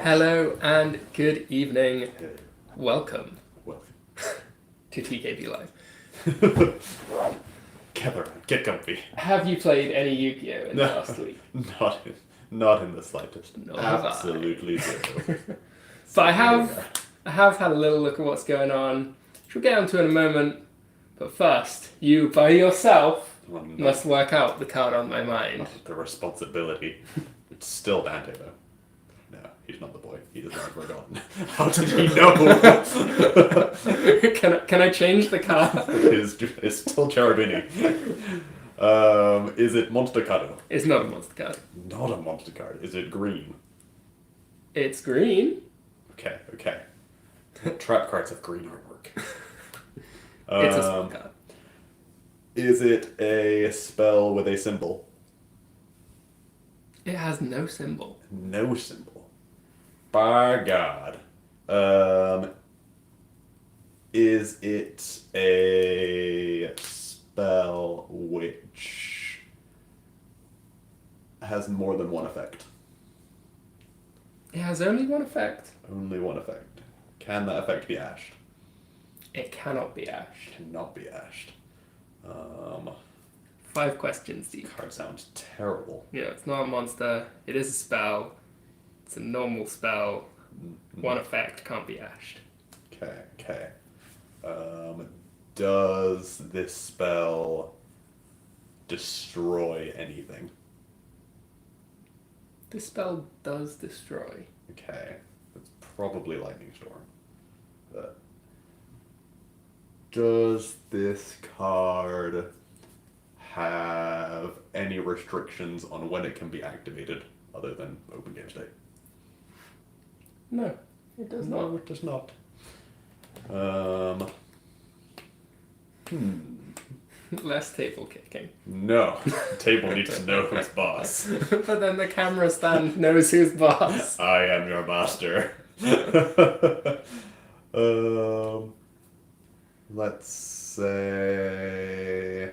Hello and good evening. Hey, Welcome well, to TKB Live. gather around, get comfy. Have you played any Yu-Gi-Oh in the No, last week? not in the slightest. Nor have I. Absolutely zero. But I Here we have had a little look at what's going on, which we'll get onto in a moment. But first, you by yourself are. Well, must work out the card on my mind. not the responsibility. It's still Dante though. No, he's not the boy. He is not forgotten. How did he know? Can I change the card? It's still Cherubini. Is it Monster Card? It's not a monster card. Not a monster card. Is it green? It's green. Okay. Trap cards have green artwork. It's a spell card. Is it a spell with a symbol? It has no symbol. No symbol. By God. Is it a spell which has more than one effect? It has only one effect. Only one effect. Can that effect be ashed? It cannot be ashed. Cannot be ashed. 5 questions deep. Card sounds terrible. Yeah, it's not a monster. It is a spell. It's a normal spell. One effect can't be ashed. Okay. Does this spell destroy anything? This spell does destroy. Okay. It's probably Lightning Storm. But does this card have any restrictions on when it can be activated other than open game state? No, it does not. No, it does not. Less table kicking. No. The table needs to know who's boss. But then the camera stand knows who's boss. I am your master. Let's say,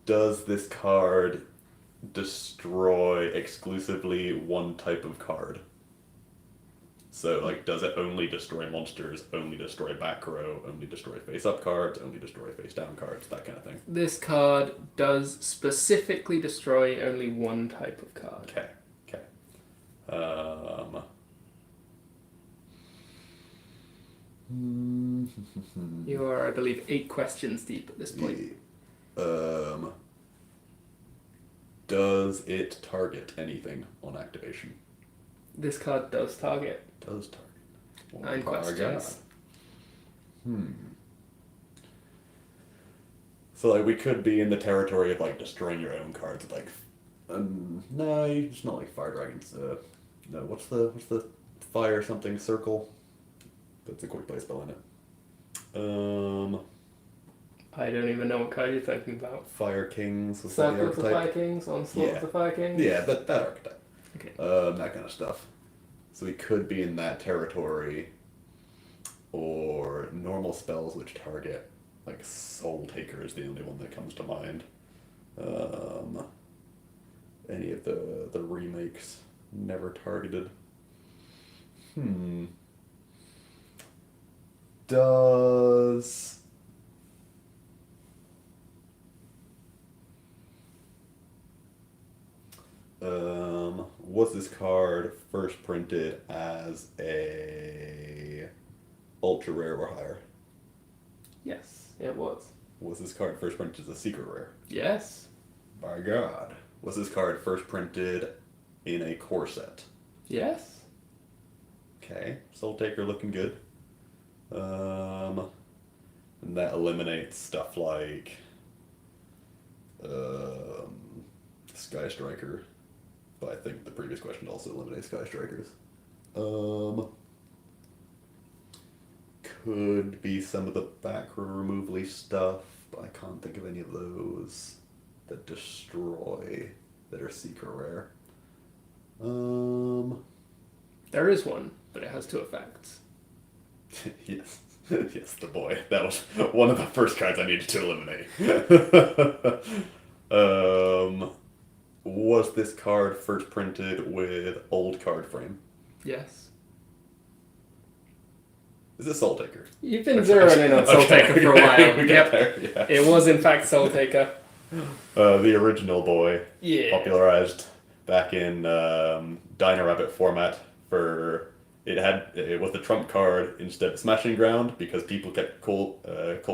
does this card destroy exclusively one type of card? So, does it only destroy monsters, only destroy back row, only destroy face-up cards, only destroy face-down cards, that kind of thing? This card does specifically destroy only one type of card. Okay. You are, I believe, 8 questions deep at this point. Does it target anything on activation? This card does target. Does target. 9 questions. So we could be in the territory of destroying your own cards. No, it's not like fire dragons. No, what's the fire something circle? That's a quick play spell in it. I don't even know what card you're thinking about. Fire Kings. Was Circle that of the archetype? Fire Kings, Onslaught of the Fire Kings? Yeah, that archetype. Okay. That kind of stuff. So we could be in that territory, or normal spells which target, Soul Taker is the only one that comes to mind. Any of the remakes never targeted. Does was this card first printed as a ultra rare or higher? Yes, it was. Was this card first printed as a secret rare? Yes. By God. Was this card first printed in a core set? Yes. Okay, Soul Taker looking good. And that eliminates stuff like Sky Striker. But I think the previous question also eliminates Sky Strikers. Could be some of the back row removal-y stuff, but I can't think of any of those that destroy, that are secret rare. There is one, but it has 2 effects. Yes. Yes, the boy. That was one of the first cards I needed to eliminate. was this card first printed with old card frame? Yes. Is it Soul Taker? You've been zeroing in on Soul Taker for a while. We Yep. got there, yeah. It was in fact Soul Taker. The original boy. Yeah. Popularized back in Dino Rabbit format for it was the trump card instead of Smashing Ground because people kept Call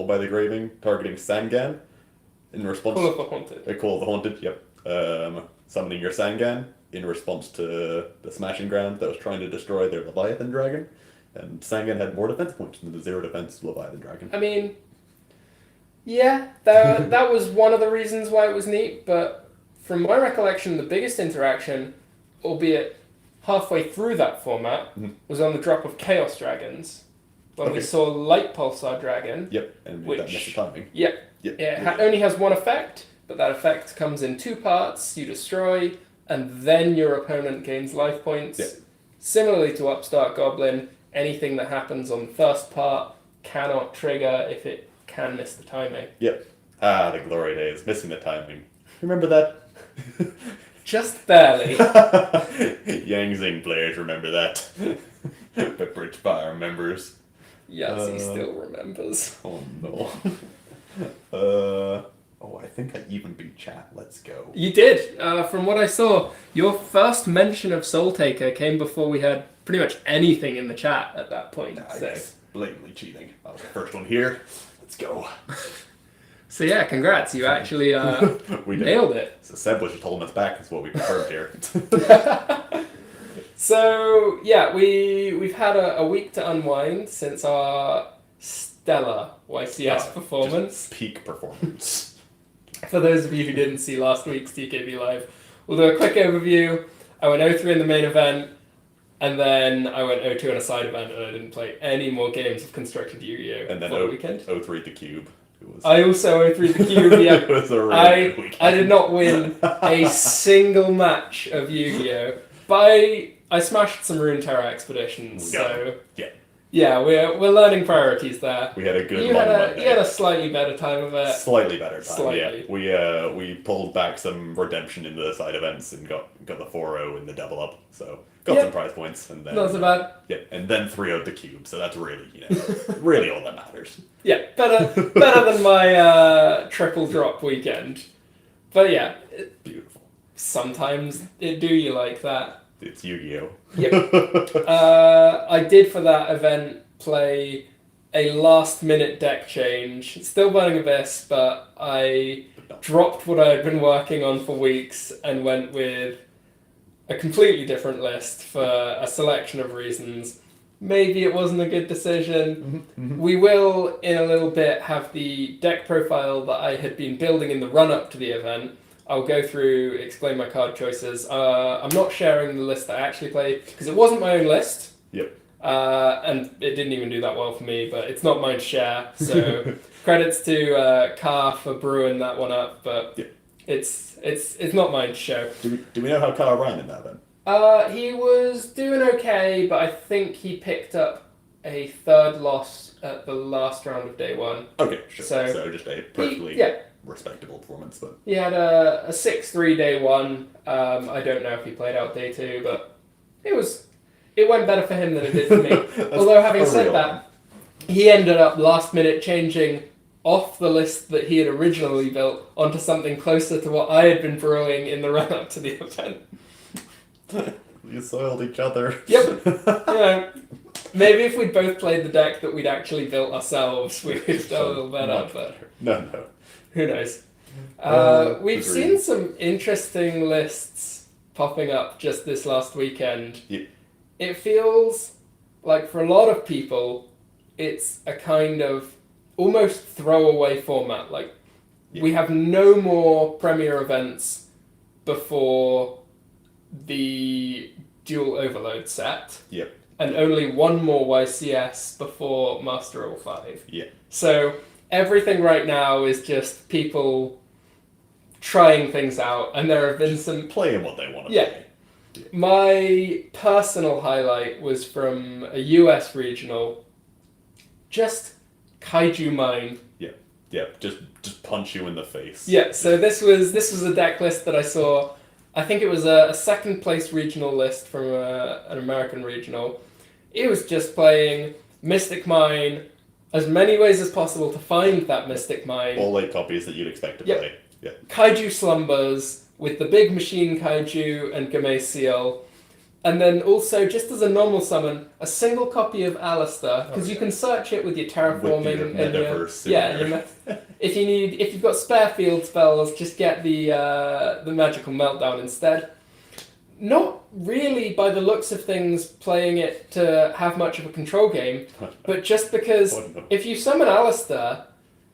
by the Graving targeting Sangan in response. Call of the Haunted. Call of the Haunted, yep. Summoning your Sangan in response to the Smashing Ground that was trying to destroy their Leviathan Dragon. And Sangan had more defense points than the 0 defense Leviathan Dragon. I mean, yeah, that was one of the reasons why it was neat, but from my recollection, the biggest interaction, albeit halfway through that format, was on the drop of Chaos Dragons, when we saw Light Pulsar Dragon. Yep, and that missed the timing. Yep. It only has one effect, but that effect comes in 2 parts. You destroy, and then your opponent gains life points. Yep. Similarly to Upstart Goblin, anything that happens on the first part cannot trigger if it can miss the timing. Yep. Ah, the glory days, missing the timing. Remember that? Just barely. Yang Zing players remember that. But Bridge Fire members. Yahtzee still remembers. Oh no. I think I even beat chat. Let's go. You did. From what I saw, your first mention of Soul Taker came before we had pretty much anything in the chat at that point. Nice. Blatantly cheating. I was the first one here. Let's go. So yeah, congrats. You actually we did. nailed it. So Seb was just holding us back is what we confirmed here. So yeah, we've had a week to unwind since our stellar YCS performance. Peak performance. For those of you who didn't see last week's TKB Live, we'll do a quick overview. I went 0-3 in the main event, and then I went 0-2 in a side event, and I didn't play any more games of Constructed Yu-Gi-Oh! And then for the weekend. 0-3 the Cube. I also 0-3 the Cube, yeah. It was a really good weekend. I did not win a single match of Yu-Gi-Oh! But I smashed some Rune Terror expeditions, so... Yeah, we're learning priorities there. We had a good you long had Monday. You had a slightly better time of it. Slightly better time, Slightly. yeah. We pulled back some redemption into the side events and got the 4-0 in the double up, so got some prize points. And then, not so bad. Yeah, and then 3-0'd the Cube, so that's really, really all that matters. Yeah, better than my triple drop weekend. But yeah. Beautiful. Sometimes it do you like that. It's Yu-Gi-Oh! Yep. I did for that event play a last minute deck change. Still Burning Abyss, but I dropped what I had been working on for weeks and went with a completely different list for a selection of reasons. Maybe it wasn't a good decision. We will, in a little bit, have the deck profile that I had been building in the run-up to the event. I'll go through, explain my card choices. I'm not sharing the list that I actually played, because it wasn't my own list. Yep. And it didn't even do that well for me, but it's not mine to share. So credits to Carr for brewing that one up, but it's not mine to show. Do we know how Carr ran in that then? He was doing okay, but I think he picked up a 3rd loss at the last round of day 1. Okay, sure. So just a perfectly respectable performance, but he had a 6-3 day 1. I don't know if he played out day 2, but it went better for him than it did for me. Although having said that, he ended up last minute changing off the list that he had originally built onto something closer to what I had been brewing in the run up to the event. You soiled each other. Yep. Maybe if we'd both played the deck that we'd actually built ourselves, we could have done a little better. But No. who knows? We've seen some interesting lists popping up just this last weekend. Yeah. It feels like for a lot of people, it's a kind of almost throwaway format. Like, we have no more Premier events before the Duel Overload set. Yep. And only one more YCS before Master 05. Yeah. So everything right now is just people trying things out, and there have been some... Playing what they want to play. Yeah. My personal highlight was from a US regional. Just Kaiju Mine. Yeah, just punch you in the face. Yeah, so this was a deck list that I saw I think it was a second place regional list from an American regional. It was just playing Mystic Mine as many ways as possible to find that Mystic Mine. All 8 copies that you'd expect to play. Yeah. Kaiju Slumbers with the big machine Kaiju and Gamay Seal. And then also, just as a normal summon, a single copy of Alistair, because you can search it with your terraforming With your and metaverse if you've got spare field spells, just get the magical meltdown instead. Not really, by the looks of things, playing it to have much of a control game, but just because if you summon Alistair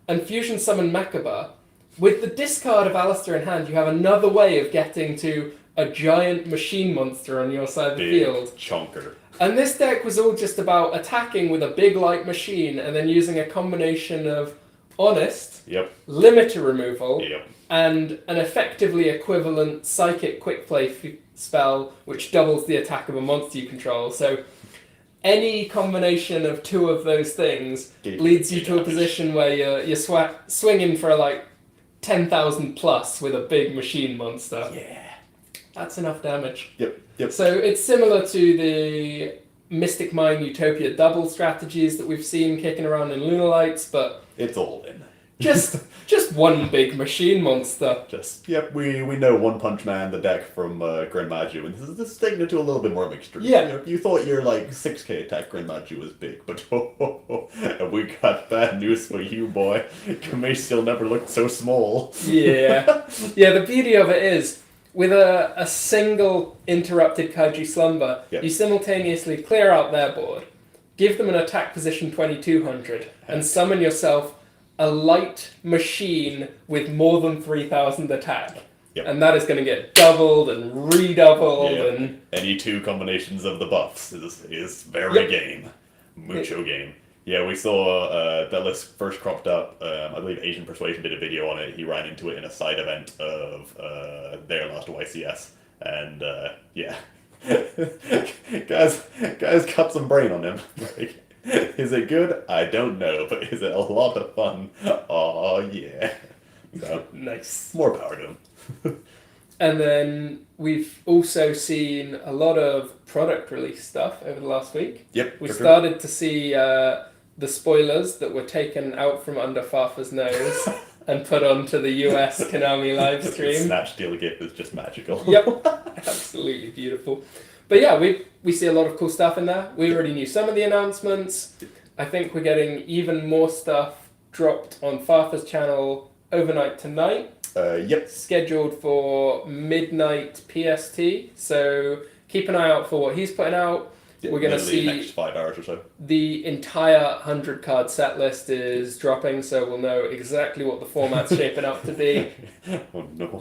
and fusion summon Mechaba, with the discard of Alistair in hand, you have another way of getting to a giant machine monster on your side of the field. Chonker. And this deck was all just about attacking with a big light machine and then using a combination of Honest, Limiter removal, and an effectively equivalent Psychic Quick Play spell which doubles the attack of a monster you control. So any combination of 2 of those things leads you to a position where you're swinging for like 10,000 plus with a big machine monster. Yeah. That's enough damage. Yep. So it's similar to the Mystic Mine Utopia double strategies that we've seen kicking around in Lunalights, but it's all in. Just one big machine monster. We know One Punch Man, the deck from Grand Maju, and this is taking it to a little bit more of an extreme. Yeah. You thought your 6k attack Grand Maju was big, but and we got bad news for you, boy. Kamei still never looked so small. Yeah. The beauty of it is, with a single interrupted Kaiju Slumber, you simultaneously clear out their board, give them an attack position 2200, and summon yourself a light machine with more than 3,000 attack. And that is going to get doubled and redoubled. And any 2 combinations of the buffs is very game. Mucho game. Yeah, we saw that list first cropped up. I believe Asian Persuasion did a video on it. He ran into it in a side event of their last YCS. And guys got some brain on him. Is it good? I don't know, but is it a lot of fun? Oh yeah. So nice. More power to him. And then we've also seen a lot of product release stuff over the last week. We started to see the spoilers that were taken out from under Fafa's nose and put onto the US Konami live stream. Snatch Deal GIF is just magical. Absolutely beautiful. But yeah, we see a lot of cool stuff in there. We already knew some of the announcements. I think we're getting even more stuff dropped on Fafa's channel overnight tonight. Scheduled for midnight PST. So keep an eye out for what he's putting out. We're going to see the next 5 hours or so. The entire 100 card set list is dropping, so we'll know exactly what the format's shaping up to be. Oh no.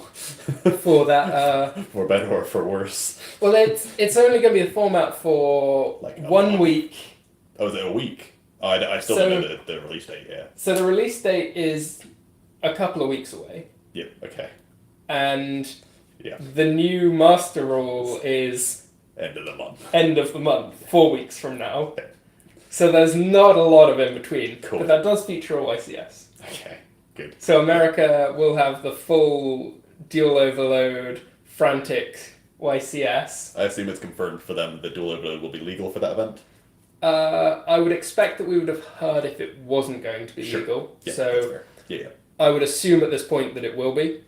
For that. For better or for worse. Well, it's only going to be the format for like 1 week. Oh, is it a week? Oh, I still don't know the release date, So the release date is a couple of weeks away. Okay. And the new master rule is End of the month, 4 weeks from now. So there's not a lot of in between. Cool. But that does feature a YCS. Okay, good. So America will have the full Duel Overload, frantic YCS. I assume it's confirmed for them that Duel Overload will be legal for that event? I would expect that we would have heard if it wasn't going to be legal. So I would assume at this point that it will be.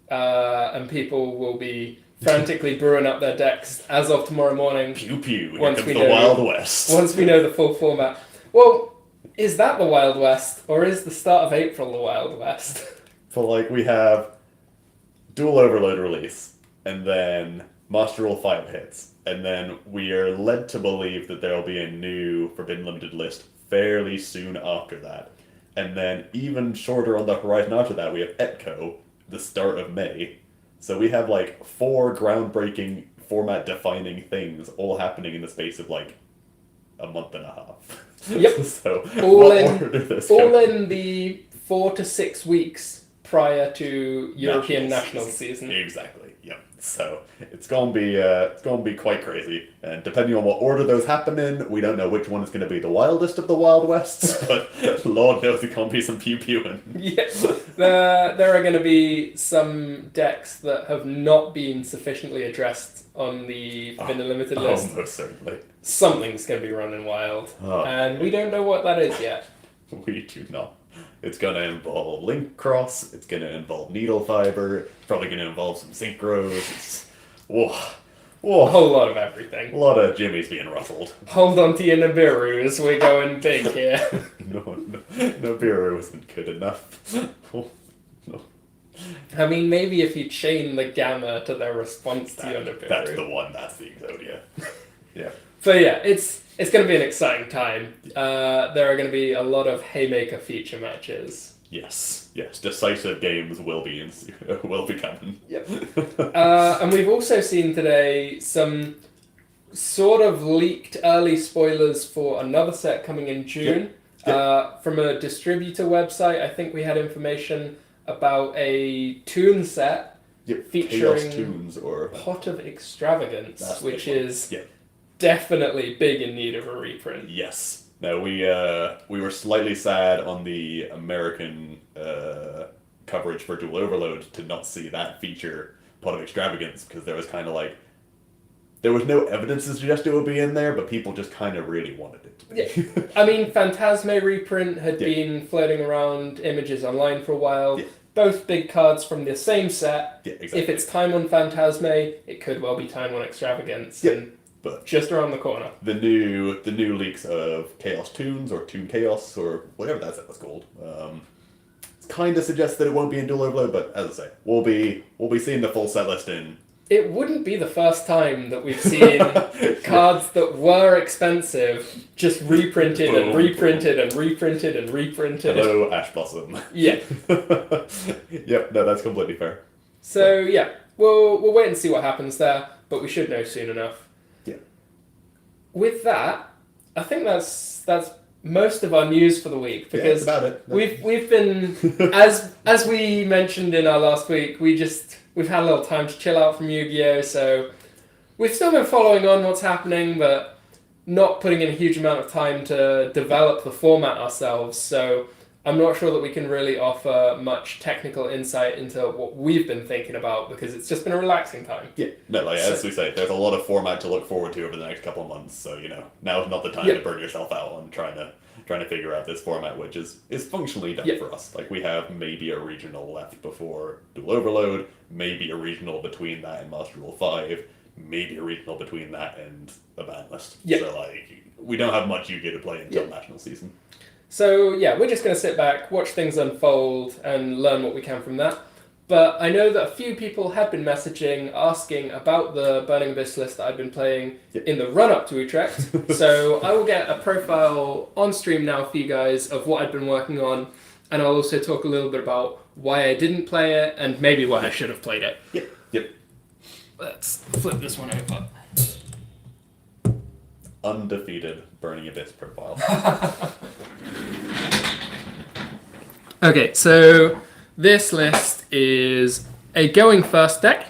And people will be frantically brewing up their decks as of tomorrow morning. Pew pew, here comes the Wild West. Once we know the full format. Well, is that the Wild West, or is the start of April the Wild West? So, we have Duel Overload release, and then Master Rule 5 hits, and then we are led to believe that there will be a new Forbidden Limited list fairly soon after that. And then, even shorter on the horizon after that, we have Etco, the start of May. So we have 4 groundbreaking, format-defining things all happening in the space of a month and a half. Yep. So all in the 4 to 6 weeks prior to European national season. Exactly. Yep. So it's gonna be quite crazy, and depending on what order those happen in, we don't know which one is going to be the wildest of the Wild Wests. But Lord knows it's gonna be some pew pewing. Yes, there are going to be some decks that have not been sufficiently addressed on the Vanilla Limited list. Most certainly. Something's going to be running wild, and we don't know what that is yet. We do not. It's going to involve link cross, it's going to involve needle fiber, probably going to involve some synchros. Whoa. A whole lot of everything. A lot of Jimmy's being ruffled. Hold on to your Nibiru's, we're going big here. No, Nibiru isn't good enough. Oh, no. I mean, maybe if you chain the gamma to their response to your Nibiru. That's the one, that's the Exodia. Yeah. So yeah, it's going to be an exciting time. There are going to be a lot of haymaker feature matches. Yes, decisive games will be coming. Yep. And we've also seen today some sort of leaked early spoilers for another set coming in June. Yep. From a distributor website, I think we had information about a tune set featuring Chaos Tunes or Pot of Extravagance, which is definitely big in need of a reprint. Yes. Now we were slightly sad on the American coverage for Duel Overload to not see that feature Pot of Extravagance, because there was kind of like there was no evidence to suggest it would be in there, but people just kind of really wanted it to be. Yeah. I mean, Phantasme reprint had been floating around images online for a while. Yeah. Both big cards from the same set. Yeah, exactly. If it's time on Phantasme, it could well be time on Extravagance. Yeah. And but just around the corner. The new leaks of Chaos Tunes or Toon Chaos or whatever that set was called. Kind of suggests that it won't be in Duel Overload, but as I say, we'll be seeing the full set list in. It wouldn't be the first time that we've seen cards that were expensive just reprinted and reprinted and reprinted and reprinted. Hello, Ash Blossom. Yeah. Yep, no, that's completely fair. So yeah, we'll wait and see what happens there, but we should know soon enough. Yeah. With that, I think that's most of our news for the week, because that's about it. We've been as we mentioned in our last week, we've had a little time to chill out from Yu-Gi-Oh, so we've still been following on what's happening, but not putting in a huge amount of time to develop the format ourselves. So I'm not sure that we can really offer much technical insight into what we've been thinking about, because it's just been a relaxing time. Yeah, no, as we say, there's a lot of format to look forward to over the next couple of months. So now is not the time to burn yourself out on trying to figure out this format, which is functionally done for us. Like, we have maybe a regional left before Duel Overload, maybe a regional between that and Master Duel 5, maybe a regional between that and the ban list. Yeah. So we don't have much Yu-Gi-Oh to play until national season. So yeah, we're just going to sit back, watch things unfold, and learn what we can from that. But I know that a few people have been messaging, asking about the Burning Abyss list that I've been playing in the run-up to Utrecht. So I will get a profile on stream now for you guys of what I've been working on, and I'll also talk a little bit about why I didn't play it, and maybe why I should have played it. Yep. Let's flip this one over. Undefeated Burning Abyss profile. Okay, so this list is a going first deck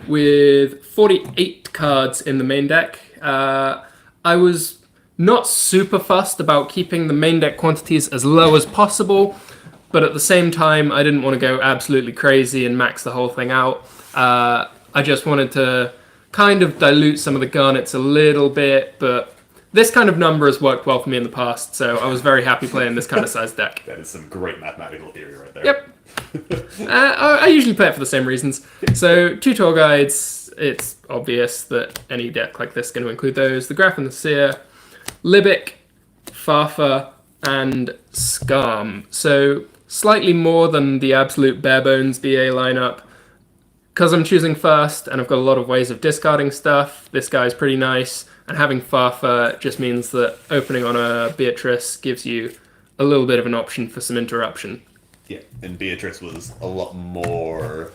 with 48 cards in the main deck. I was not super fussed about keeping the main deck quantities as low as possible, but at the same time, I didn't want to go absolutely crazy and max the whole thing out. I just wanted to kind of dilute some of the garnets a little bit, but this kind of number has worked well for me in the past, so I was very happy playing this kind of size deck. That is some great mathematical theory right there. Yep. I usually play it for the same reasons. So, 2 tour guides, it's obvious that any deck like this is going to include those. The Graf and the Seer, Libic, Farfa, and Skarm. So, slightly more than the absolute bare bones BA lineup. Because I'm choosing first, and I've got a lot of ways of discarding stuff, this guy's pretty nice. And having Farfa just means that opening on a Beatrice gives you a little bit of an option for some interruption. Yeah, and Beatrice was a lot more...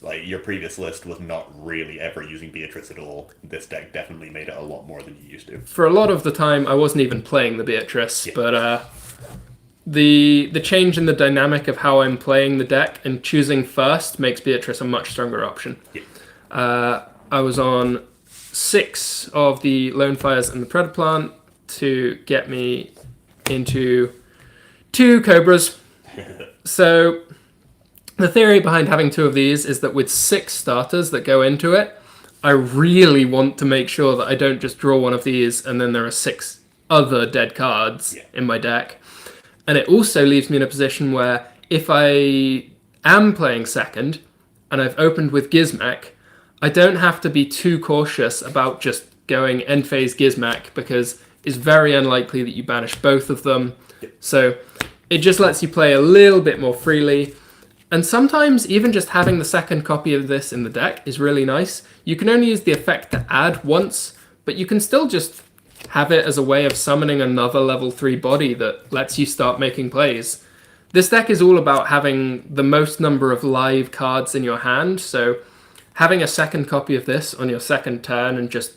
Like, your previous list was not really ever using Beatrice at all. This deck definitely made it a lot more than you used to. For a lot of the time, I wasn't even playing the Beatrice, but the change in the dynamic of how I'm playing the deck and choosing first makes Beatrice a much stronger option. Yeah. I was on 6 of the Lone Fires and the Predator Plant to get me into 2 Cobras. So the theory behind having 2 of these is that with 6 starters that go into it, I really want to make sure that I don't just draw one of these and then there are 6 other dead cards in my deck. And it also leaves me in a position where if I am playing second and I've opened with Gizmek, I don't have to be too cautious about just going end phase Gizmek because it's very unlikely that you banish both of them. So it just lets you play a little bit more freely. And sometimes even just having the second copy of this in the deck is really nice. You can only use the effect to add once, but you can still just have it as a way of summoning another level 3 body that lets you start making plays. This deck is all about having the most number of live cards in your hand, so having a second copy of this on your second turn and just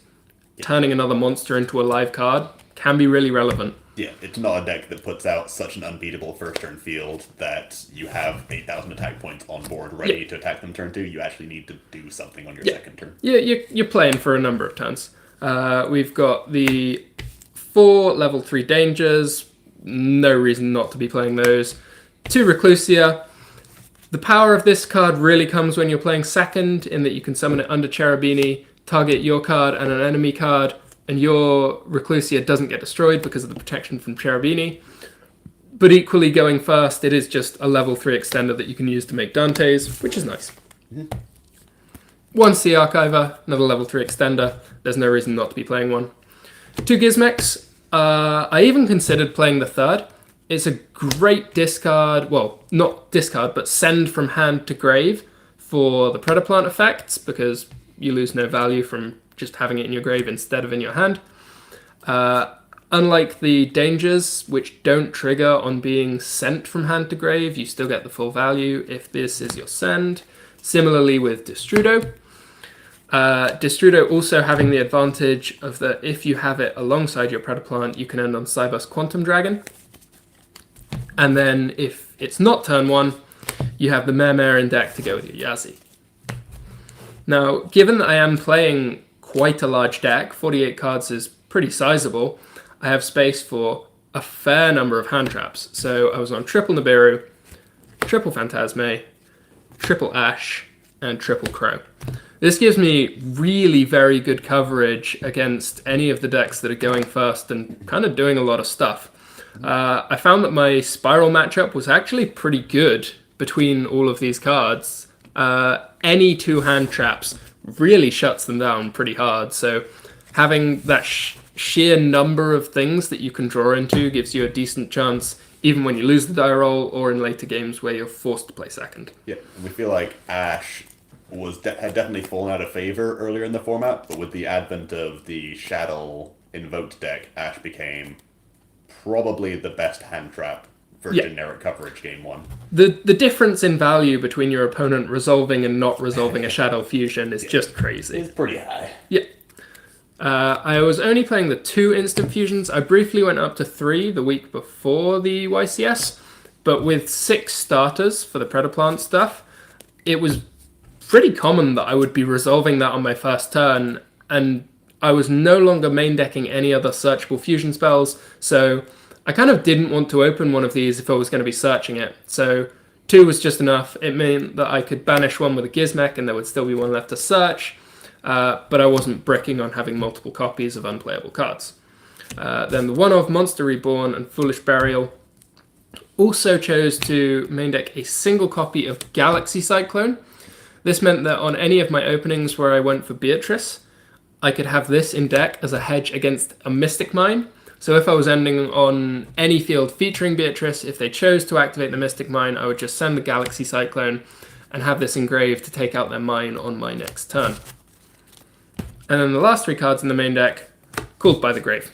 turning another monster into a live card can be really relevant. Yeah, it's not a deck that puts out such an unbeatable first turn field that you have 8,000 attack points on board ready to attack them turn 2. You actually need to do something on your second turn. Yeah, you're playing for a number of turns. We've got the 4 level 3 dangers. No reason not to be playing those. 2 Reclusia. The power of this card really comes when you're playing second, in that you can summon it under Cherubini, target your card and an enemy card, and your Reclusia doesn't get destroyed because of the protection from Cherubini. But equally, going first, it is just a level 3 extender that you can use to make Dantes, which is nice. 1 Sea Archiver, another level 3 extender. There's no reason not to be playing one. 2 Gizmeks. I even considered playing the third. It's a great discard, well, not discard, but send from hand to grave for the Predator Plant effects, because you lose no value from just having it in your grave instead of in your hand. Unlike the dangers, which don't trigger on being sent from hand to grave, you still get the full value if this is your send. Similarly with Destrudo. Destrudo also having the advantage of that if you have it alongside your Predator Plant, you can end on Cybus Quantum Dragon. And then if it's not turn 1, you have the Mare in deck to go with your Yazi. Now, given that I am playing quite a large deck, 48 cards is pretty sizable, I have space for a fair number of hand traps. So I was on triple Nibiru, triple Phantasme, triple Ash, and triple Crow. This gives me really very good coverage against any of the decks that are going first and kind of doing a lot of stuff. I found that my Spiral matchup was actually pretty good between all of these cards. Any 2 hand traps really shuts them down pretty hard, so having that sheer number of things that you can draw into gives you a decent chance, even when you lose the die roll or in later games where you're forced to play second. Yeah, we feel like Ash had definitely fallen out of favor earlier in the format, but with the advent of the Shadow invoked deck, Ash became probably the best hand trap for generic coverage game 1. The difference in value between your opponent resolving and not resolving a Shadow Fusion is just crazy. It's pretty high. Yeah. I was only playing the 2 instant fusions. I briefly went up to 3 the week before the YCS, but with 6 starters for the Predator Plant stuff, it was pretty common that I would be resolving that on my first turn, and I was no longer main decking any other searchable fusion spells, so I kind of didn't want to open one of these if I was going to be searching it. So 2 was just enough. It meant that I could banish one with a Gizmek and there would still be one left to search, but I wasn't bricking on having multiple copies of unplayable cards. Then the one of Monster Reborn and Foolish Burial also chose to main deck a single copy of Galaxy Cyclone. This meant that on any of my openings where I went for Beatrice, I could have this in deck as a hedge against a Mystic Mine. So if I was ending on any field featuring Beatrice, if they chose to activate the Mystic Mine, I would just send the Galaxy Cyclone and have this engraved to take out their mine on my next turn. And then the last 3 cards in the main deck, Called by the Grave.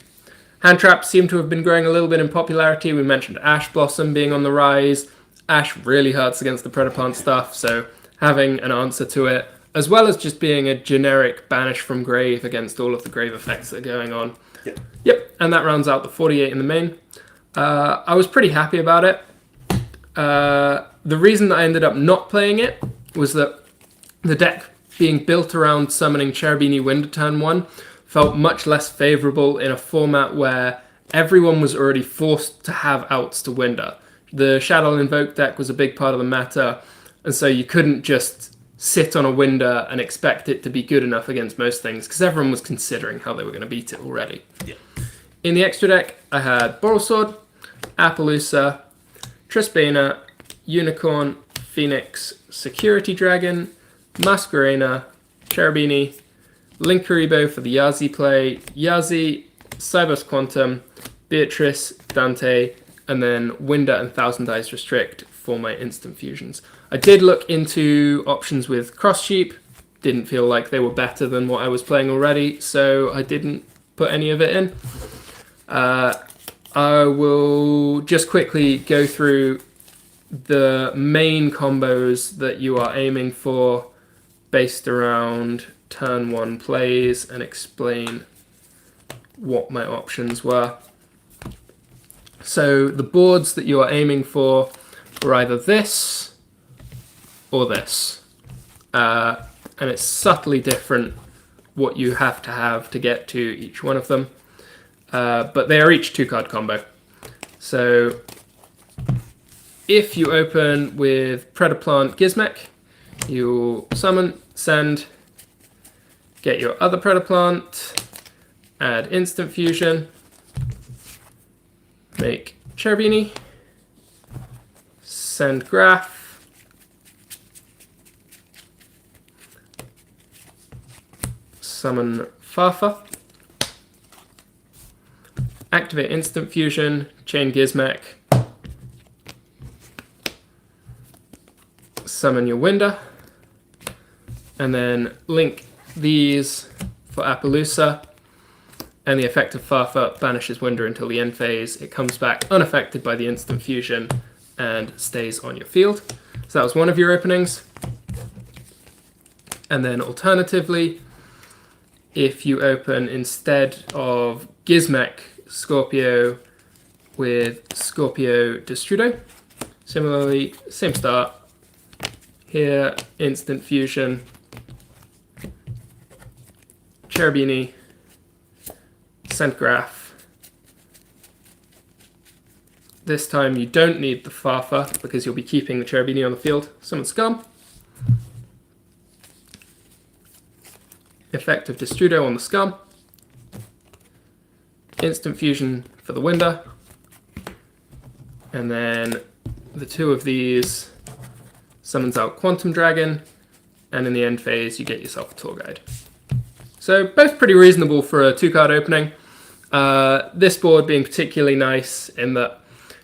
Hand traps seem to have been growing a little bit in popularity. We mentioned Ash Blossom being on the rise. Ash really hurts against the Predator Plant stuff, so having an answer to it, as well as just being a generic banish from grave against all of the grave effects that are going on. Yep, and that rounds out the 48 in the main. I was pretty happy about it. The reason that I ended up not playing it was that the deck being built around summoning Cherubini Winder turn 1 felt much less favourable in a format where everyone was already forced to have outs to Winder. The Shadow Invoke deck was a big part of the meta, and so you couldn't just sit on a Winder and expect it to be good enough against most things, because everyone was considering how they were going to beat it already. Yeah. In the extra deck, I had Borrelsword, Appaloosa, Trisbana, Unicorn, Phoenix, Security Dragon, Masquerena, Cherubini, Link Kuriboh for the Yazi play, Yazi, Cybers Quantum, Beatrice, Dante, and then Winder and Thousand Eyes Restrict for my instant fusions. I did look into options with Cross Sheep, didn't feel like they were better than what I was playing already, so I didn't put any of it in. I will just quickly go through the main combos that you are aiming for based around turn 1 plays and explain what my options were. So the boards that you are aiming for were either this or this. And it's subtly different what you have to get to each one of them. But they are each 2-card combo. So if you open with Predaplant Gizmek, you'll summon, send, get your other Predaplant, add instant fusion, make Cherubini, send Graph, summon Farfa, activate instant fusion, chain Gizmek, summon your Winder, and then link these for Appaloosa, and the effect of Farfa banishes Winder until the end phase. It comes back unaffected by the instant fusion and stays on your field. So that was one of your openings. And then alternatively, if you open instead of Gizmek Scorpio with Scorpio Destrudo, similarly, same start. Here, instant fusion, Cherubini, send Graph. This time you don't need the Farfa because you'll be keeping the Cherubini on the field. Summon Scum. Effect of Destrudo on the Scum. Instant fusion for the Winder. And then the two of these summons out Quantum Dragon, and in the end phase you get yourself a tour guide. So both pretty reasonable for a 2-card opening. This board being particularly nice in that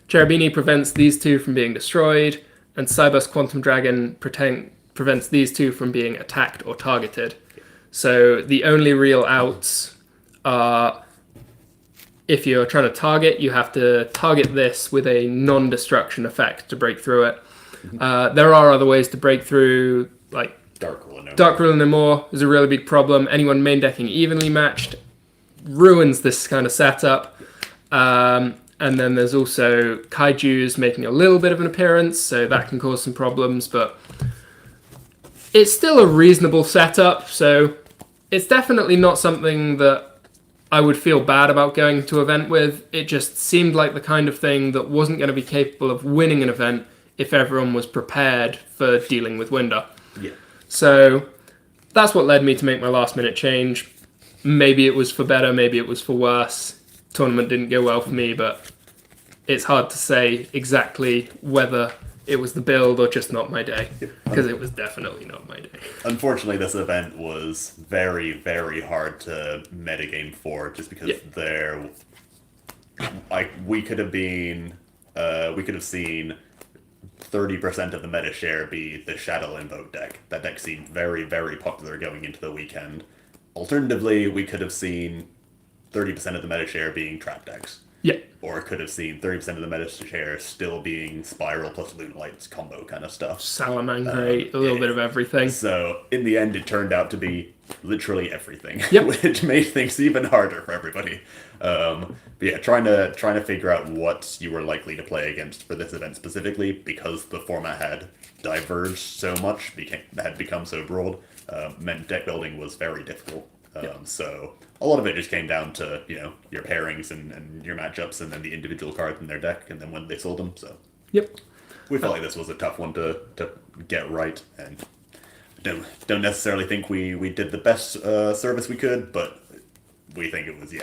Cherubini prevents these two from being destroyed, and Cyber's Quantum Dragon prevents these two from being attacked or targeted. So the only real outs are if you're trying to target, you have to target this with a non-destruction effect to break through it. There are other ways to break through, like Dark Rule No Dark Rule No More is a really big problem. Anyone main decking evenly matched ruins this kind of setup. And then there's also Kaijus making a little bit of an appearance, so that can cause some problems, but it's still a reasonable setup, so it's definitely not something that I would feel bad about going to an event with. It just seemed like the kind of thing that wasn't going to be capable of winning an event if everyone was prepared for dealing with Winder. Yeah. So that's what led me to make my last minute change. Maybe it was for better, maybe it was for worse. Tournament didn't go well for me, but it's hard to say exactly whether it was the build or just not my day, because it was definitely not my day. Unfortunately, this event was very, very hard to metagame for, just because we could have seen 30% of the meta share be the Shadow Invoke deck. That deck seemed very, very popular going into the weekend. Alternatively, we could have seen 30% of the meta share being trap decks. Yeah. Or it could have seen 30% of the meta share still being Spiral plus Lunalights combo kind of stuff. Salamangreat, a little bit of everything. So, in the end, it turned out to be literally everything, Yep. which made things even harder for everybody. But yeah, trying to figure out what you were likely to play against for this event specifically, because the format had diverged so much, had become so broad, meant deck building was very difficult. So a lot of it just came down to, your pairings and your matchups, and then the individual cards in their deck, and then when they sold them. So Yep. we felt like this was a tough one to get right, and don't necessarily think we did the best service we could, but we think it was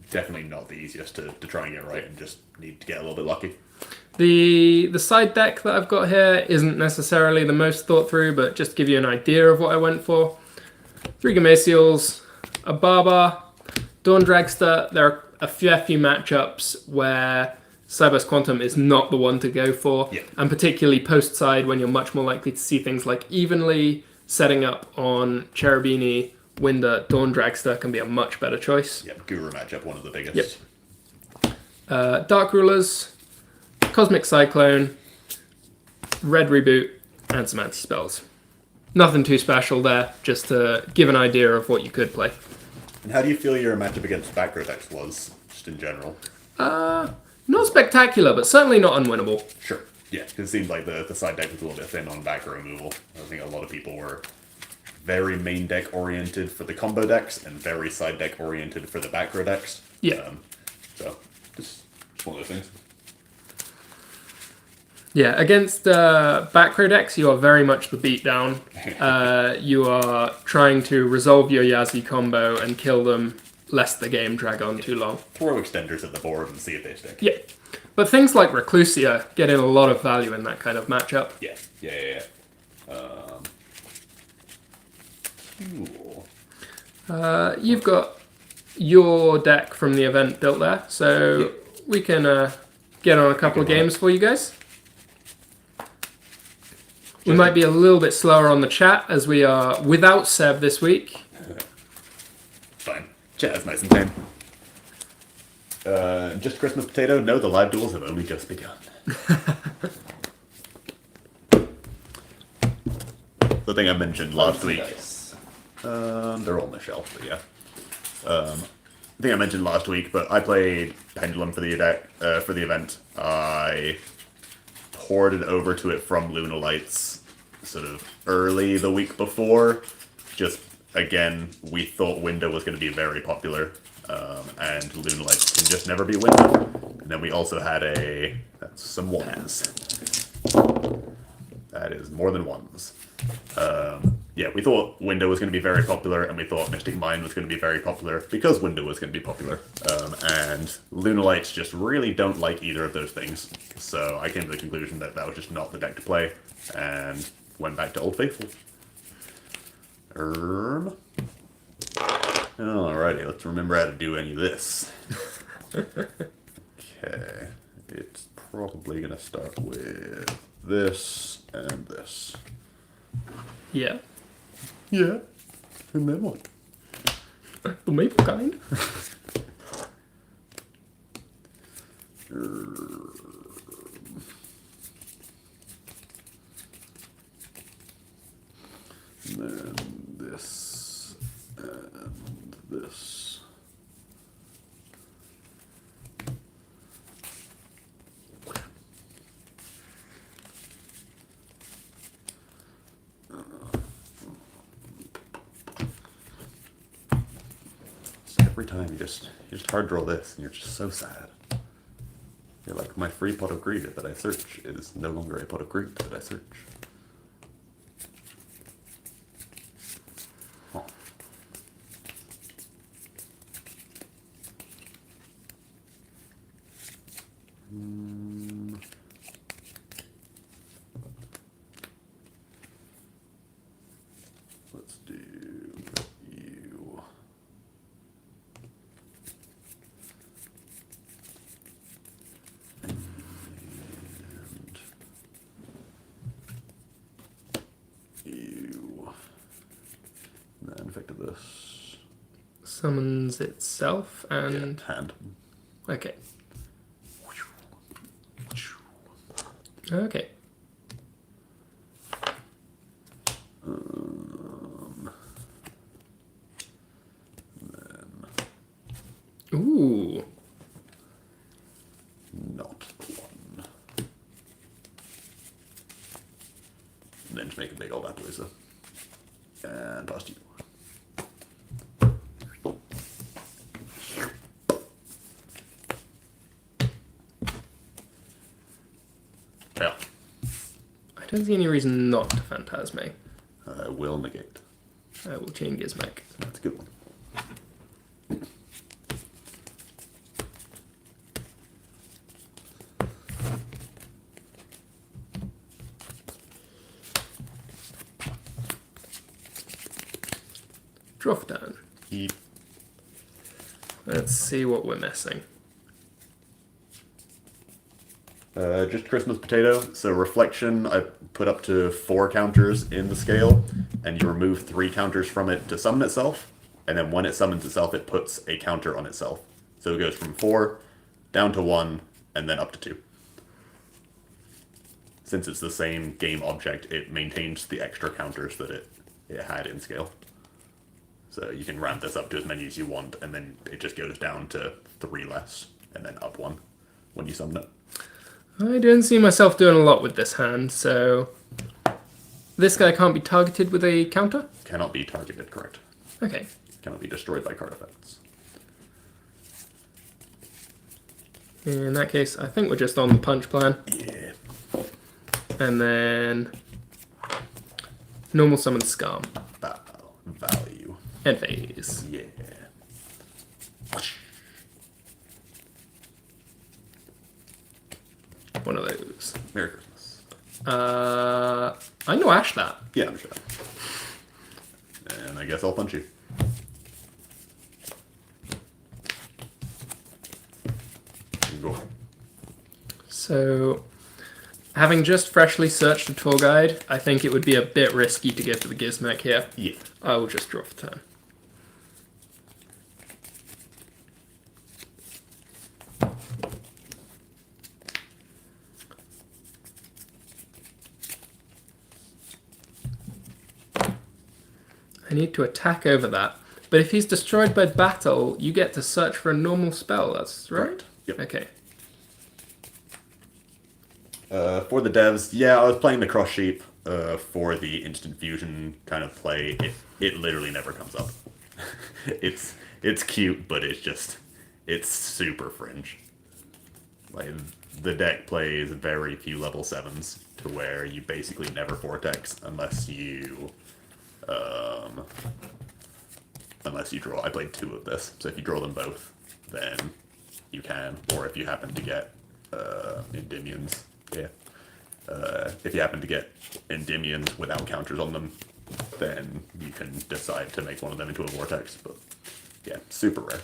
definitely not the easiest to try and get right, and just need to get a little bit lucky. The side deck that I've got here isn't necessarily the most thought through, but just to give you an idea of what I went for. 3 Gameciels, a Barbar, Dawn Dragster. There are a fair few matchups where Cyberse Quantum is not the one to go for, and particularly post-side when you're much more likely to see things like evenly, setting up on Cherubini, Winder, Dawn Dragster can be a much better choice. Yeah, Guru matchup, one of the biggest. Yep. Dark Rulers, Cosmic Cyclone, Red Reboot, and some anti-spells. Nothing too special there, just to give an idea of what you could play. And how do you feel your matchup against back row decks was, just in general? Not spectacular, but certainly not unwinnable. Sure. Yeah, because it seemed like the side deck was a little bit thin on back row removal. I think a lot of people were very main deck oriented for the combo decks and very side deck oriented for the back row decks. Yeah. So, just one of those things. Yeah, against back row decks, you are very much the beatdown. You are trying to resolve your Yazi combo and kill them, lest the game drag on too long. Throw extenders at the board and see if they stick. Yeah, but things like Reclusia get in a lot of value in that kind of matchup. Yeah. Cool. You've got your deck from the event built there, so we can get on a couple of games for you guys. We might be a little bit slower on the chat as we are without Seb this week. Fine. Chat is nice and tame. Just Christmas potato? No, the live duels have only just begun. The thing I mentioned last week. Nice. They're all on the shelf, but yeah. The thing I mentioned last week, but I played Pendulum for the event. I ported over to it from Lunalights sort of early the week before. Just, again, we thought Window was going to be very popular, and Lunalights can just never be Window. And then we also had that's some ones. That is more than ones. Yeah, we thought Window was going to be very popular, and we thought Mystic Mind was going to be very popular because Window was going to be popular. And Lunalights just really don't like either of those things. So I came to the conclusion that was just not the deck to play, and went back to Old Faithful. Alrighty, let's remember how to do any of this. Okay, it's probably going to start with this and this. Yeah. Yeah. And then what? The maple kind. And then this and this. Every time you just hard draw this, and you're just so sad. You're like, my free pot of greed that I search is no longer a pot of greed that I search. Oh. Let's do you. You. And then effect of this. Summons itself and Yeah, hand. Okay. Okay. Ooh. Not the one. And then just make a big old Appaloosa. And past you. Yeah. I don't see any reason not to Phantasme. I will negate. I will chain Gizmek. That's a good one. Draw for turn. Yep. Let's see what we're missing. Just Christmas potato. So reflection, I put up to 4 counters in the scale, and you remove 3 counters from it to summon itself, and then when it summons itself, it puts a counter on itself. So it goes from 4 down to 1, and then up to 2. Since it's the same game object, it maintains the extra counters that it had in scale. So you can ramp this up to as many as you want, and then it just goes down to 3 less, and then up 1 when you summon it. I don't see myself doing a lot with this hand, so... This guy can't be targeted with a counter? Cannot be targeted, correct. Okay. Cannot be destroyed by card effects. In that case, I think we're just on the punch plan. Yeah. And then... Normal summon Scum. Value. End phase. Yeah. One of those. Merry Christmas. I know Ash that. Yeah, I'm sure. And I guess I'll punch you. Go. So, having just freshly searched the tour guide, I think it would be a bit risky to go for the Gizmek here. Yeah. I will just draw for turn. I need to attack over that. But if he's destroyed by battle, you get to search for a normal spell, that's right? Correct. Yep. Okay. For the devs, yeah, I was playing the cross sheep for the instant fusion kind of play. It literally never comes up. it's cute, but it's super fringe. Like the deck plays very few level 7s to where you basically never vortex unless you draw. I played 2 of this, so if you draw them both, then you can. Or if you happen to get Endymions, yeah. If you happen to get Endymions without counters on them, then you can decide to make one of them into a vortex. But yeah, super rare.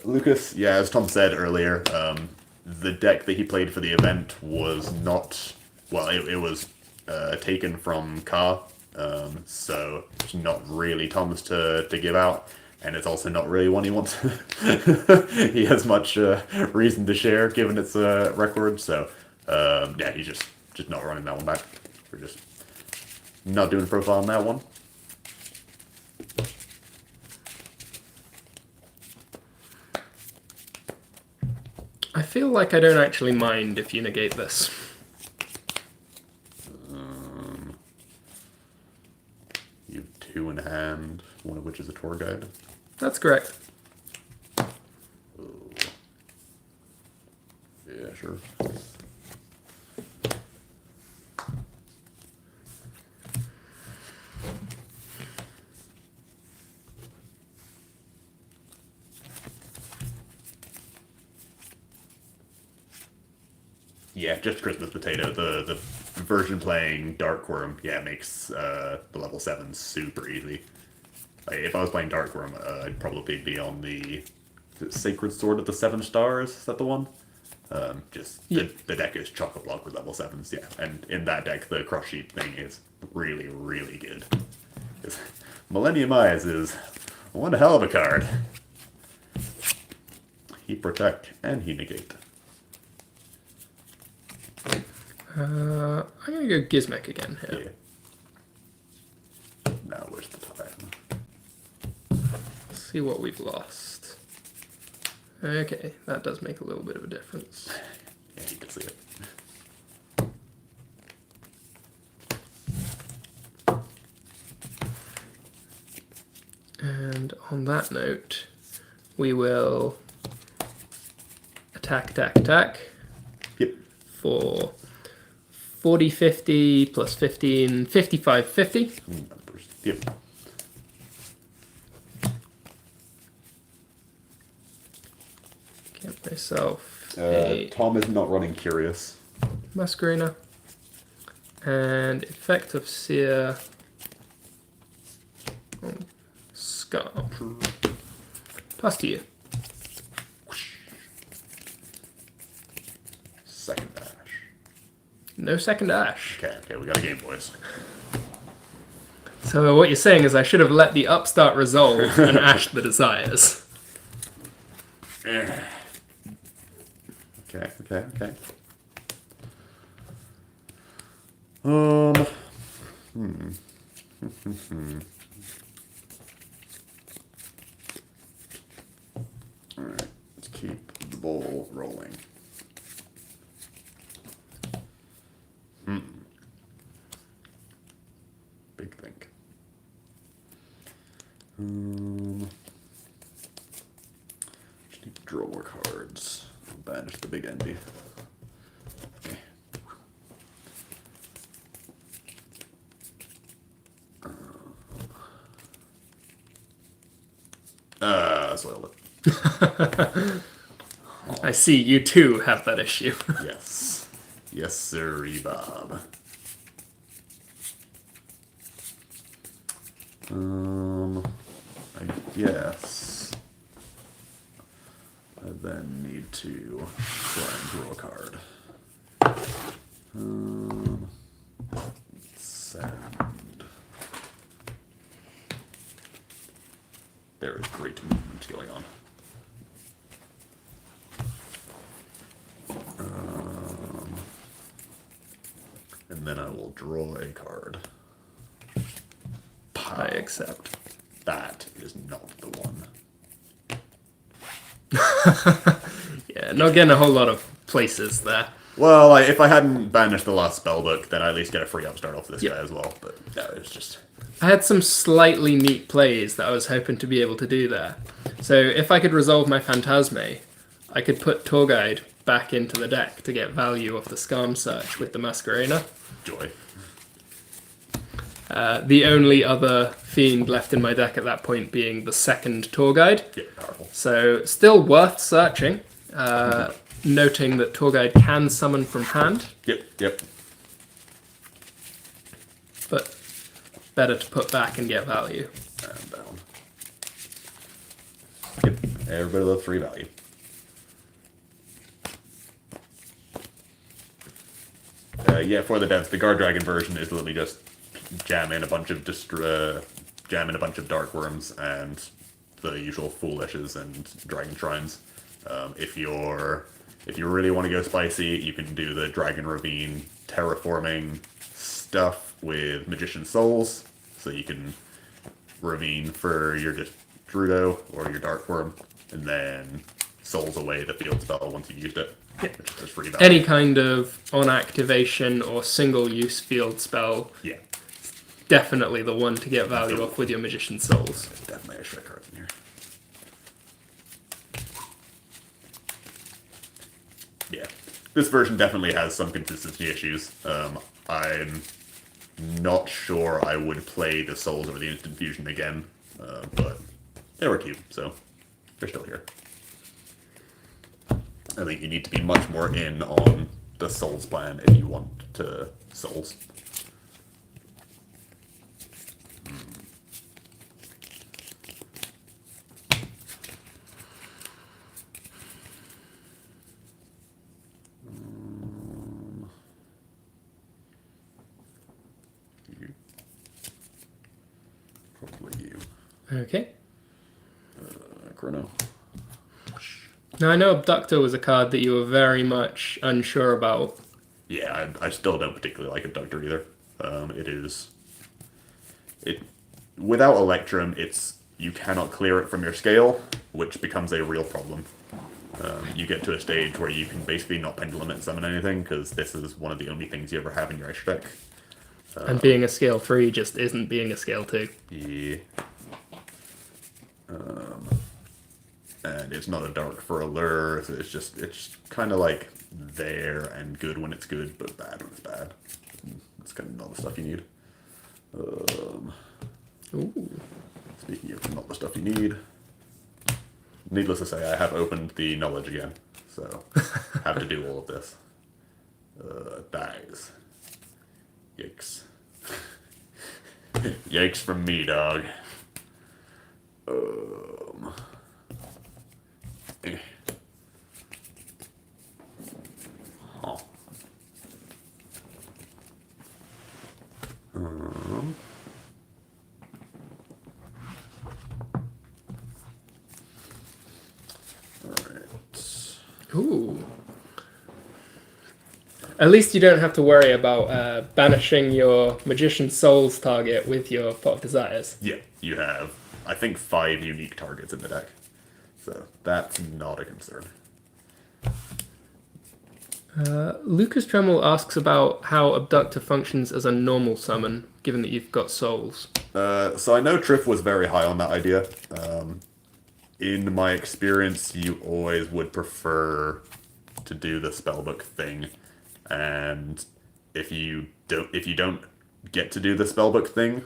Lucas, yeah, as Tom said earlier, the deck that he played for the event was not, well, it was taken from Ka, so it's not really Tom's to give out, and it's also not really one he wants. He has much reason to share given its record, so yeah, he's just not running that one back. We're just not doing a profile on that one. I feel like I don't actually mind if you negate this. You have 2 in hand, one of which is a tour guide. That's correct. Ooh. Yeah, sure. Yeah, just Christmas potato. The version playing Dark Worm, yeah, makes the level 7 super easy. Like, if I was playing Dark Worm, I'd probably be on the Sacred Sword of the 7 Stars. Is that the one? The deck is chock-a-block with level 7s, yeah. And in that deck, the cross sheet thing is really, really good. Because Millennium Eyes is one hell of a card. He protect and he negate. I'm going to go Gizmek again here. Yeah. Now where's the time? Let's see what we've lost. Okay, that does make a little bit of a difference. Yeah, you can see it. And on that note, we will attack, attack, attack. Yep. For 40, 50 plus 15, 55, 50. Yep. Get myself Tom is not running Curious. Masquerena. And Effect of Seer. Scarp. Pass to you. Second dash. No second dash. Okay, we got a game, boys. So what you're saying is I should have let the upstart resolve and ashed the desires. Okay. Alright, let's keep the ball rolling. Big think. Just need to draw more cards. I'll banish the big envy. Okay. Soil it. I see you too have that issue. Yes. Yes, sir, Bob. I guess I then need to try and draw a card. Send. There is great movement going on. And then I will draw a card. I accept. That is not the one. Yeah, not getting a whole lot of places there. Well, if I hadn't banished the last spellbook, then I at least get a free upstart off this guy as well. But no, it's just... I had some slightly neat plays that I was hoping to be able to do there. So if I could resolve my Phantasme, I could put Tour Guide back into the deck to get value off the Scarm Search with the Masquerena. Joy. The only other fiend left in my deck at that point being the second Tour Guide. Yeah, powerful. So still worth searching, noting that Tour Guide can summon from hand. Yep. But better to put back and get value. And down. Yep, everybody loves free value. Yeah, for the devs, the Guard Dragon version is literally just jam in a bunch of Dark Worms and the usual Foolishes and Dragon Shrines. If you really want to go spicy, you can do the Dragon Ravine terraforming stuff with Magician Souls, so you can Ravine for your Druido or your Dark Worm, and then Souls away the field spell once you've used it. Yeah. Which is free value. Any kind of on activation or single use field spell. Yeah. Definitely the one to get value off with your Magician Souls. Definitely a Shrek card in here. Yeah. This version definitely has some consistency issues. I'm not sure I would play the Souls over the Instant Fusion again, but they were cute, so they're still here. I think you need to be much more in on the Souls plan if you want to Souls. Okay. Chrono. Now, I know Abductor was a card that you were very much unsure about. Yeah, I still don't particularly like Abductor either. Without Electrum, you cannot clear it from your scale, which becomes a real problem. You get to a stage where you can basically not Pendulum and summon anything, because this is one of the only things you ever have in your extra deck. And being a scale 3 just isn't being a scale 2. Yeah. And it's not a dark for a lure, so it's kind of like there and good when it's good, but bad when it's bad. It's kind of not the stuff you need. Ooh. Speaking of not the stuff you need, needless to say, I have opened the knowledge again, so have to do all of this. Dies. Yikes. Yikes from me, dog. Huh. Ooh. At least you don't have to worry about banishing your Magician's Souls target with your Pot of Desires. Yeah, you have, I think, 5 unique targets in the deck. So that's not a concern. Lucas Tremel asks about how Abductor functions as a normal summon, given that you've got souls. So I know Triff was very high on that idea. In my experience, you always would prefer to do the spellbook thing, and if you don't get to do the spellbook thing,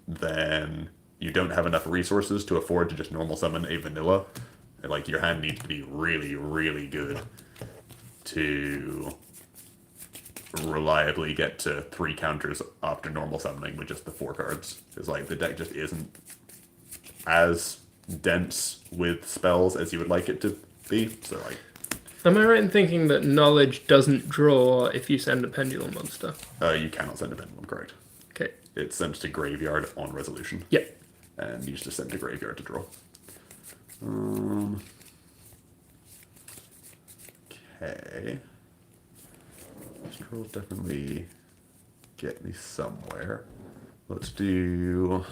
then you don't have enough resources to afford to just normal summon a vanilla. Like, your hand needs to be really, really good to reliably get to 3 counters after normal summoning with just the 4 cards. It's like the deck just isn't as dense with spells as you would like it to be. So, like, am I right in thinking that Knowledge doesn't draw if you send a Pendulum monster? you cannot send a Pendulum, correct? Okay. It's sent to graveyard on resolution. Yep. And you just send to graveyard to draw. Okay. This will definitely get me somewhere. Let's do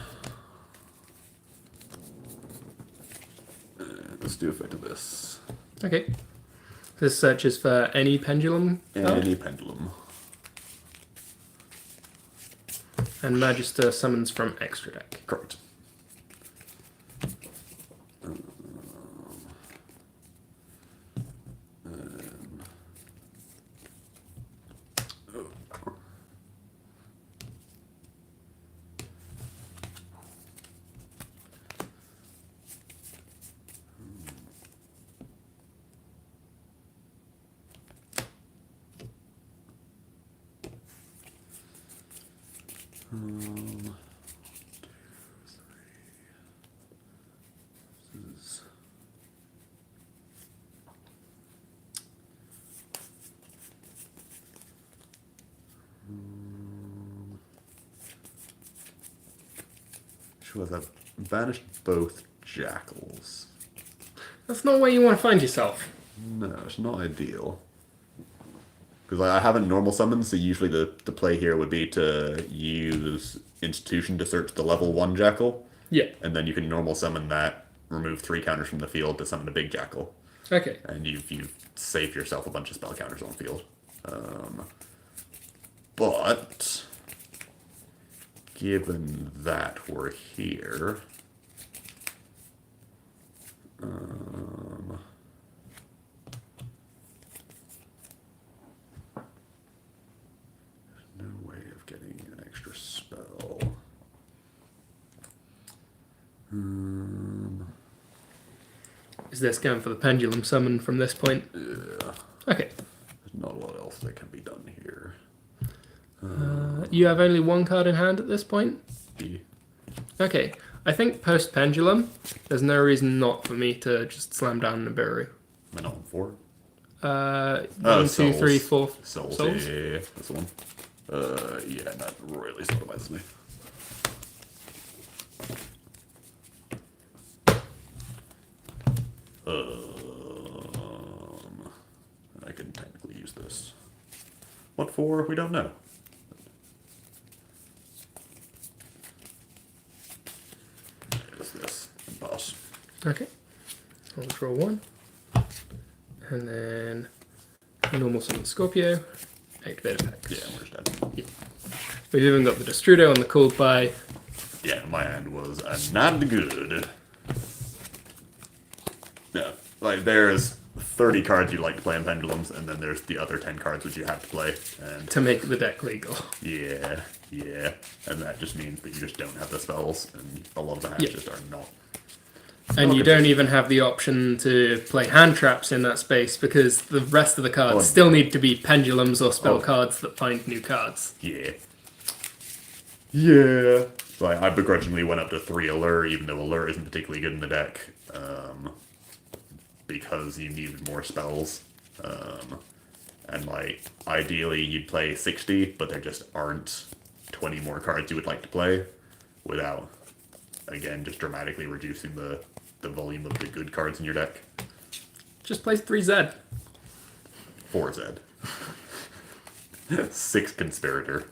effect of this. Okay. This searches for any Pendulum card? Any Pendulum. And Magister summons from extra deck. Correct. Sure, I've banished both jackals. That's not where you want to find yourself. No, it's not ideal. Because I haven't normal summoned, so usually the play here would be to use Institution to search the level 1 jackal. Yeah. And then you can normal summon that, remove 3 counters from the field to summon a big jackal. Okay. And you've saved yourself a bunch of spell counters on the field. But given that we're here, there's no way of getting an extra spell. Is this going for the Pendulum summon from this point? Yeah. Okay. There's not a lot else that can be done here. You have only 1 card in hand at this point? Yeah. Okay. I think post-Pendulum, there's no reason not for me to just slam down Nibiru. Am I not on 4? 1, 2, 3, 4. Souls. Souls? Yeah, that's the one. Yeah, that royally sodomizes me. I can technically use this. What for? We don't know. Just this and pass. Okay. I'll draw one. And then normal summon Scorpio. Activate effects. Yeah, we're just dead. We've even got the Destrudo on the called by. Yeah, my hand was not good. Yeah, like there's 30 cards you like to play in Pendulums, and then there's the other 10 cards which you have to play. And To make the deck legal. yeah, and that just means that you just don't have the spells, and a lot of the hands just are not. And you don't even have the option to play hand traps in that space because the rest of the cards still need to be pendulums or spell cards that find new cards. Yeah. Yeah. Like, I begrudgingly went up to 3 Allure, even though Allure isn't particularly good in the deck, because you needed more spells. And, like, ideally you'd play 60, but there just aren't 20 more cards you would like to play without, again, just dramatically reducing the volume of the good cards in your deck. Just play 3Z. 4Z. 6 Conspirator.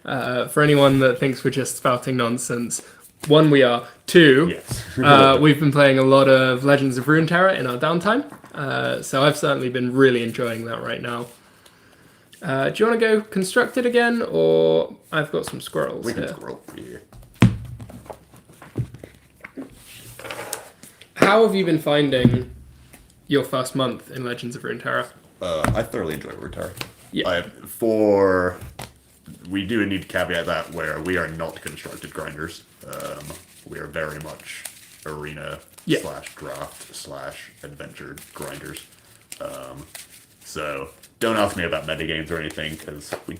For anyone that thinks we're just spouting nonsense, 1, we are. 2, Yes. we've been playing a lot of Legends of Runeterra in our downtime, so I've certainly been really enjoying that right now. Do you want to go constructed again, or I've got some squirrels We can here. scroll. Yeah. How have you been finding your first month in Legends of Runeterra? I thoroughly enjoy Runeterra. Yeah. We do need to caveat that where we are not constructed grinders. We are very much arena slash draft slash adventure grinders. So don't ask me about metagames or anything because we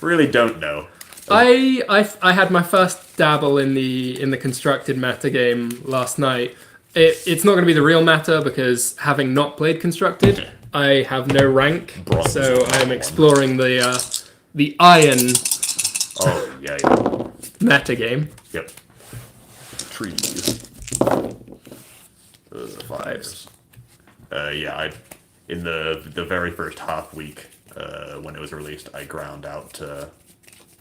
really don't know. I had my first dabble in the constructed meta game last night. It's not going to be the real meta because having not played constructed, I have no rank, Bronze. so I'm exploring the iron Oh yeah. meta game. Yep. Trees. Fives. In the very first half week when it was released, I ground out to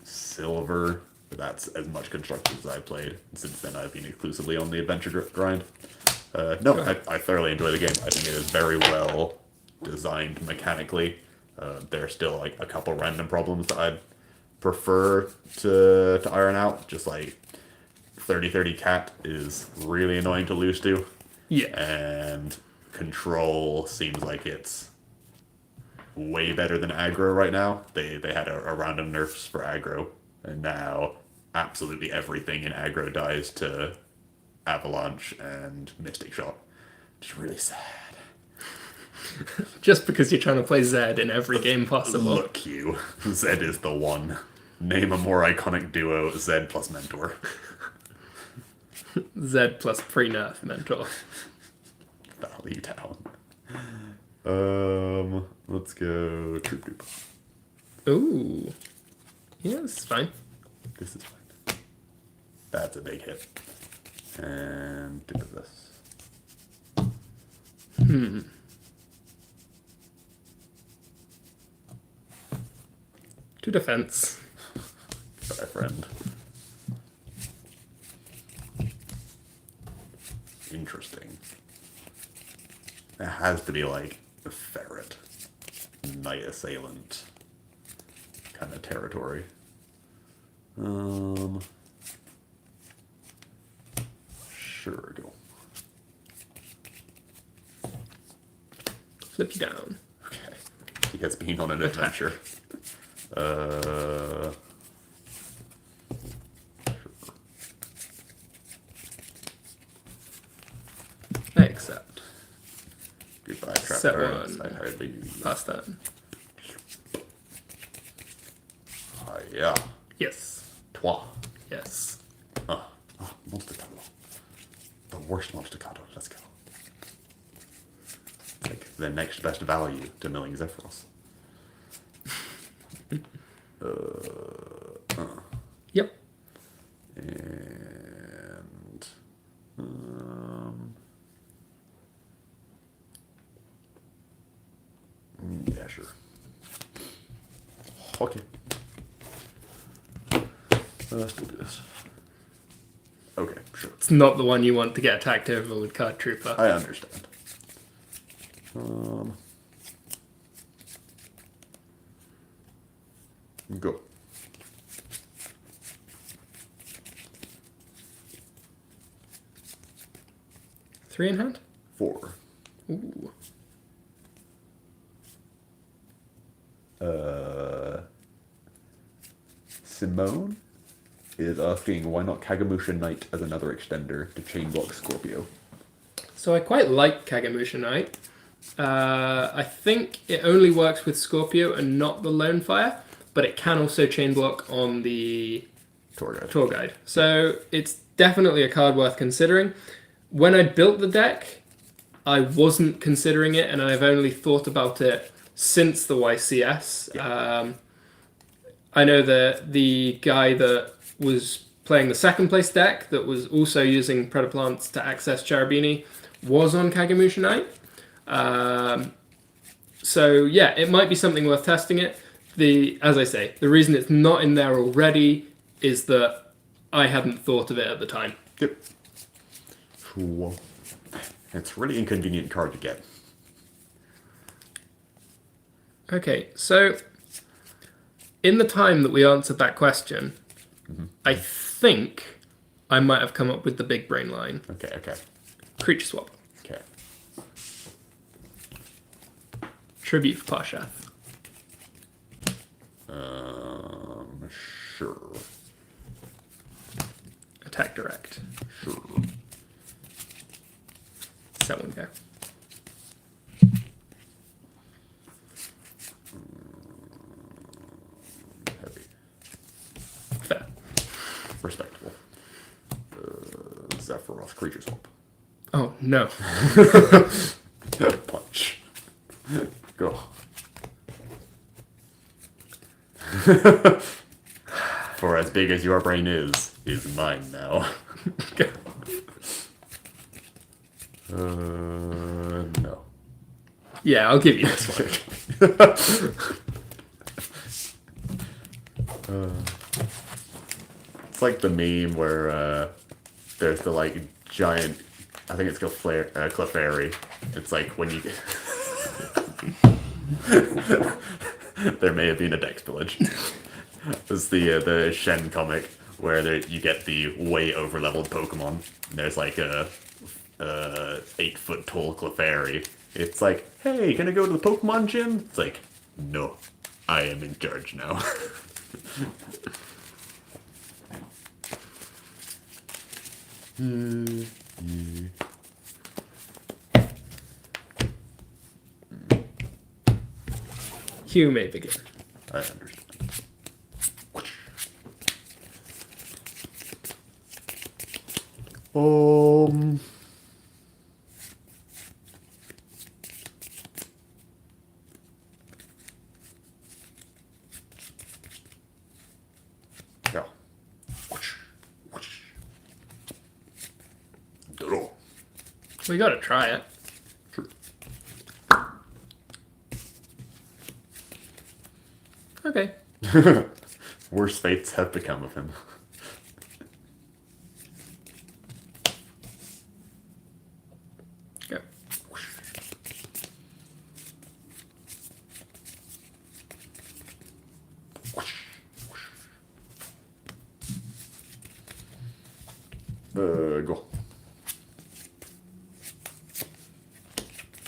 silver. That's as much constructed as I played. Since then, I've been exclusively on the adventure grind. I thoroughly enjoy the game. I think it is very well designed mechanically. There are still like a couple random problems that I'd prefer to iron out. Just like 30-30 cat is really annoying to lose to. Yeah. And control seems like it's way better than aggro right now. They had a round of nerfs for aggro, and now absolutely everything in aggro dies to avalanche and mystic shot. Just really sad. Just because you're trying to play Zed in every game possible. Look you. Zed is the one. Name a more iconic duo, Zed plus Mentor. Zed plus pre-nerf mentor. Valley Town. Let's go Troop Dupe. Ooh. Yeah, this is fine. This is fine. That's a big hit. And do this. To defense. Sorry, friend. Interesting. It has to be like a ferret, knight assailant kind of territory. Sure, go. Flip you down. Okay. He has been on an adventure. Sure. Accept. Goodbye, trap Set cards. one. I hardly knew you. Pass that. Yeah. Yes. Toi. Yes. Monster the worst monster card. Let's go. Like the next best value to milling Zephyros. Yep. And sure. Okay. Let's do this. Okay, sure. It's not the one you want to get attacked over with Card Trooper. I understand. Go. 3 in hand? 4. Ooh. Simone is asking why not Kagamusha Knight as another extender to chain block Scorpio. So I quite like Kagamusha Knight. I think it only works with Scorpio and not the Lone Fire, but it can also chain block on the Tour guide. So it's definitely a card worth considering. When I built the deck, I wasn't considering it, and I've only thought about it since the YCS. Yeah. I know that the guy that was playing the second place deck that was also using Predaplants to access Cherubini was on Kagamusha Knight. So yeah, it might be something worth testing it. As I say, the reason it's not in there already is that I hadn't thought of it at the time. Yep. Cool. It's a really inconvenient card to get. Okay, so in the time that we answered that question, I think I might have come up with the big brain line. Okay. Creature swap. Okay. Tribute for Parshath. Sure. Attack direct. Sure. Set one go. Heavy. Fair. Respectable. Zephyros creature swap. Oh, no. Punch. Go. For as big as your brain is mine now. No. Yeah, I'll give you this one. It's like the meme where there's the like giant, I think it's Clefairy. It's like when you there may have been a Dex Village. It's the Shen comic where you get the way over leveled Pokemon. And there's like a 8-foot tall Clefairy. It's like, hey, can I go to the Pokemon gym? It's like, no, I am in charge now. Hugh may begin. I understand. Yeah. Draw. We gotta try it. Sure. Okay. Worse fates have become of him. Go. Go.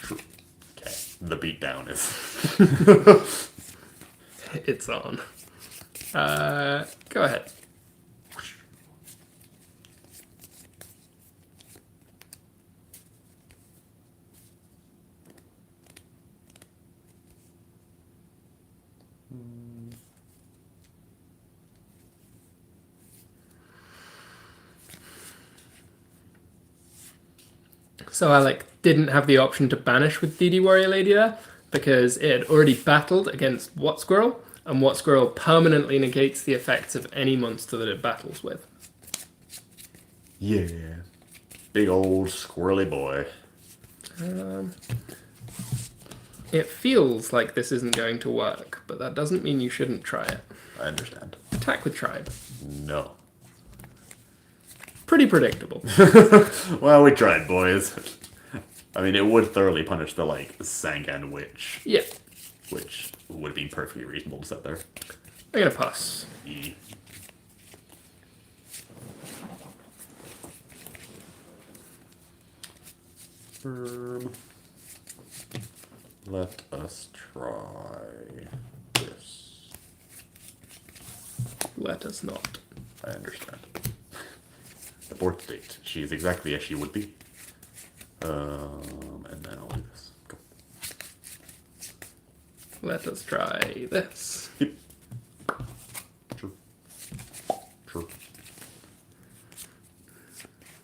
Sure. Okay. The beatdown is. It's on. Go ahead. So I didn't have the option to banish with DD Warrior Lady there because it had already battled against What Squirrel, and What Squirrel permanently negates the effects of any monster that it battles with. Yeah. Big old squirrely boy. It feels like this isn't going to work, but that doesn't mean you shouldn't try it. I understand. Attack with Tribe. No. Pretty predictable. Well, we tried, boys. I mean, it would thoroughly punish the, like, Sangan Witch. Yeah. Which would have been perfectly reasonable to set there. I'm gonna pass. E. Let us try this. Let us not. I understand. Abort state. She is exactly as she would be. And then I'll do this. Go. Let us try this. Yep. True. True.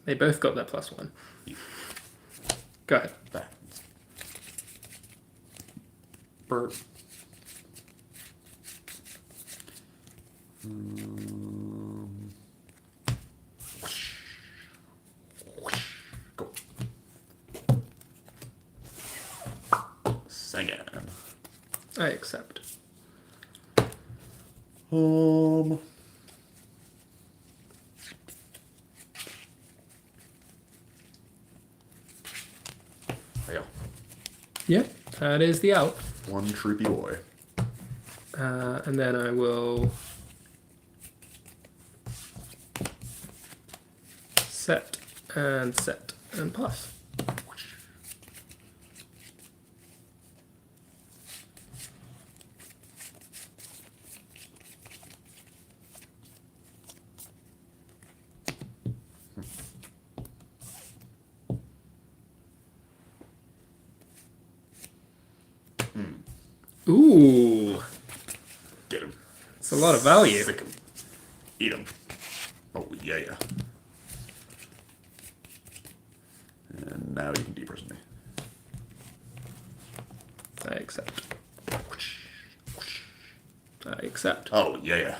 They both got their +1. Yep. Go ahead. That. Burp. Go. Sangan. I accept. Yeah. Yeah, that is the out. One troopy boy. And then I will set and pass. Ooh, Get him. it's a lot of value. Sick him. Eat him. Oh, yeah. And now you can deprison me. I accept. I accept. Oh, yeah.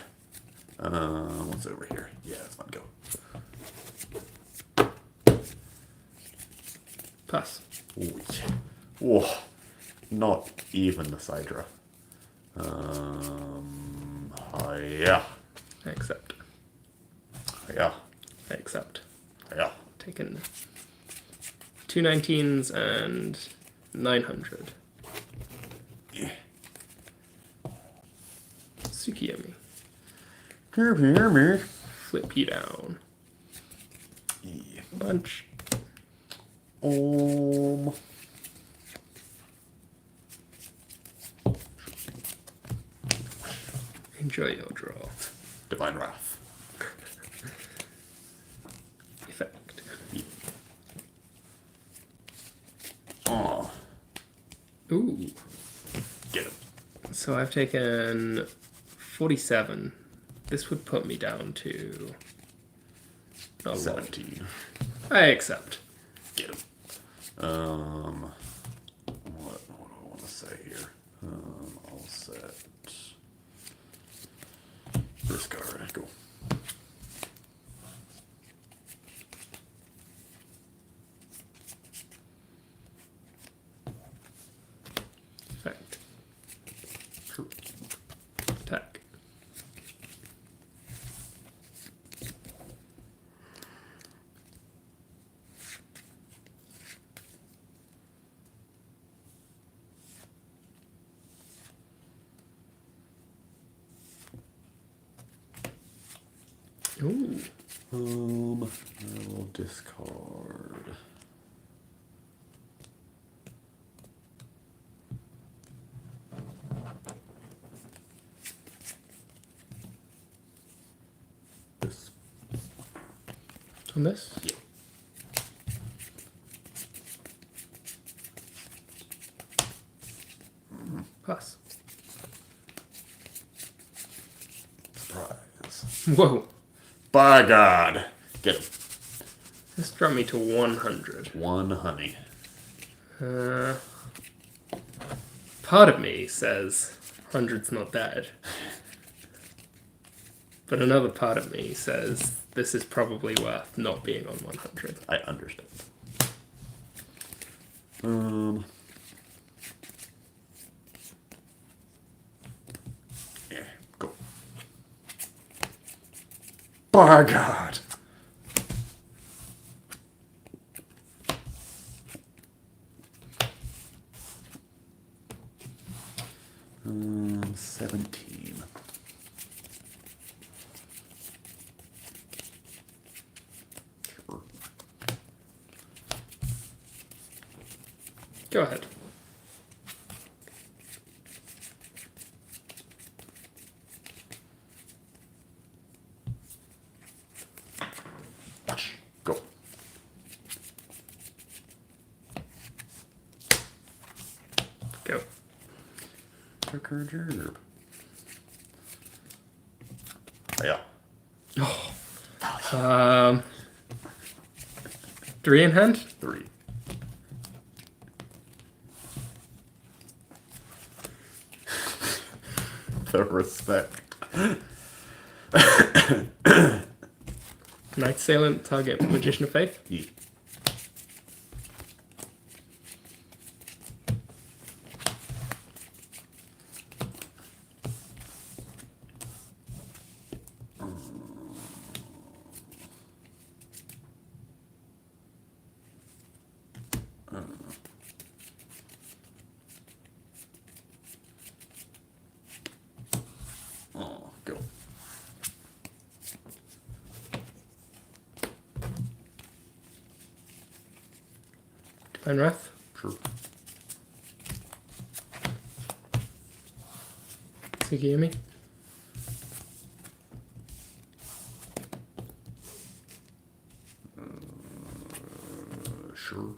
What's over here? Yeah, that's fine. Go. Pass. Ooh, yeah. Whoa. Not even the Sidra. Yeah. I accept. Yeah. I accept. Yeah. Taken 2 19s and 900. Yeah. Tsukiyomi. Here. Flip you down. Yeah. Punch. Enjoy your draw. Divine Wrath. Effect. Yeah. Oh. Ooh. Get him. So I've taken 47. This would put me down to not a lot. 17. I accept. Get him. What do I want to say here? I'll set this card. Go. Effect. Attack. Ooh. I will discard. This. On this? Yeah. Pass. Surprise. Whoa. By God. Get him. This dropped me to 100. One honey. Part of me says 100's not bad. But another part of me says this is probably worth not being on 100. I understand. By God. 17. Sure. Go ahead. Go. Go. Gerb. Yeah. Oh. 3 in hand? 3. The respect. Night Assailant, target Magician of Faith. Yeah. Oh, go. Divine Wrath. Sure. Tsugiyumi. Sure.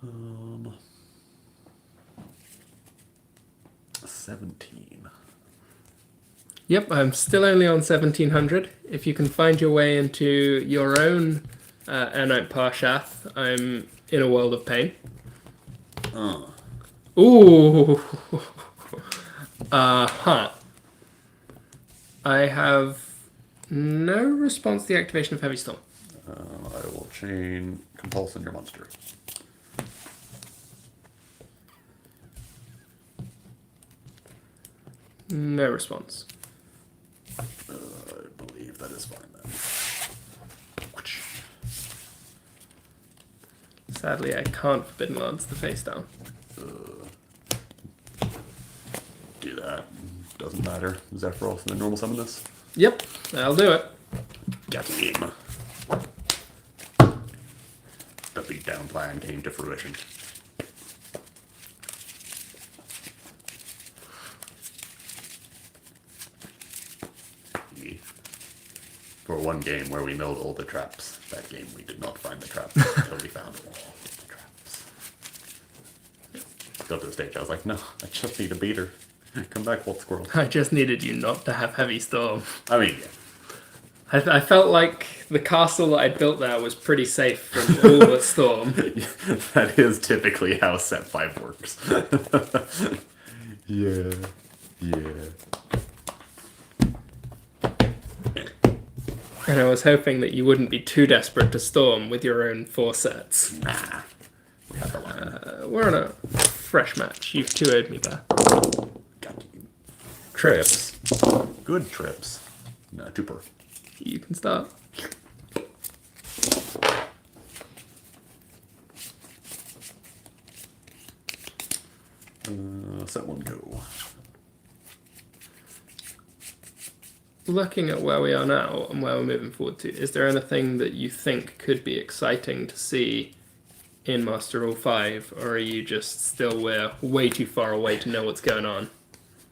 Um, 17. Yep, I'm still only on 1700. If you can find your way into your own Anite Parshath, I'm in a world of pain. Ooh. Uh-huh. I have no response to the activation of Heavy Storm. I will chain Compulsion your monster. No response. I believe that is fine then. Sadly, I can't Forbidden Lance the face down. Do that. Doesn't matter. Zephyros and then normal summon this. Yep, I'll do it. Got him. The beatdown plan came to fruition. For one game where we milled all the traps, that game we did not find the traps until we found all the traps. Got to the stage, I was like, no, I just need a beater. Come back, Walt Squirrel. I just needed you not to have Heavy Storm. I mean, yeah. I felt like the castle that I built there was pretty safe from all but Storm. That is typically how Set 5 works. Yeah. And I was hoping that you wouldn't be too desperate to Storm with your own 4 sets. Nah. We have the line. We're on a fresh match. You've 2-0'd me there. Got you. Trips. Good trips. No, 2 per. You can start. Set 1 go. Looking at where we are now and where we're moving forward to, is there anything that you think could be exciting to see in Master Rule 5, or are you just still way too far away to know what's going on?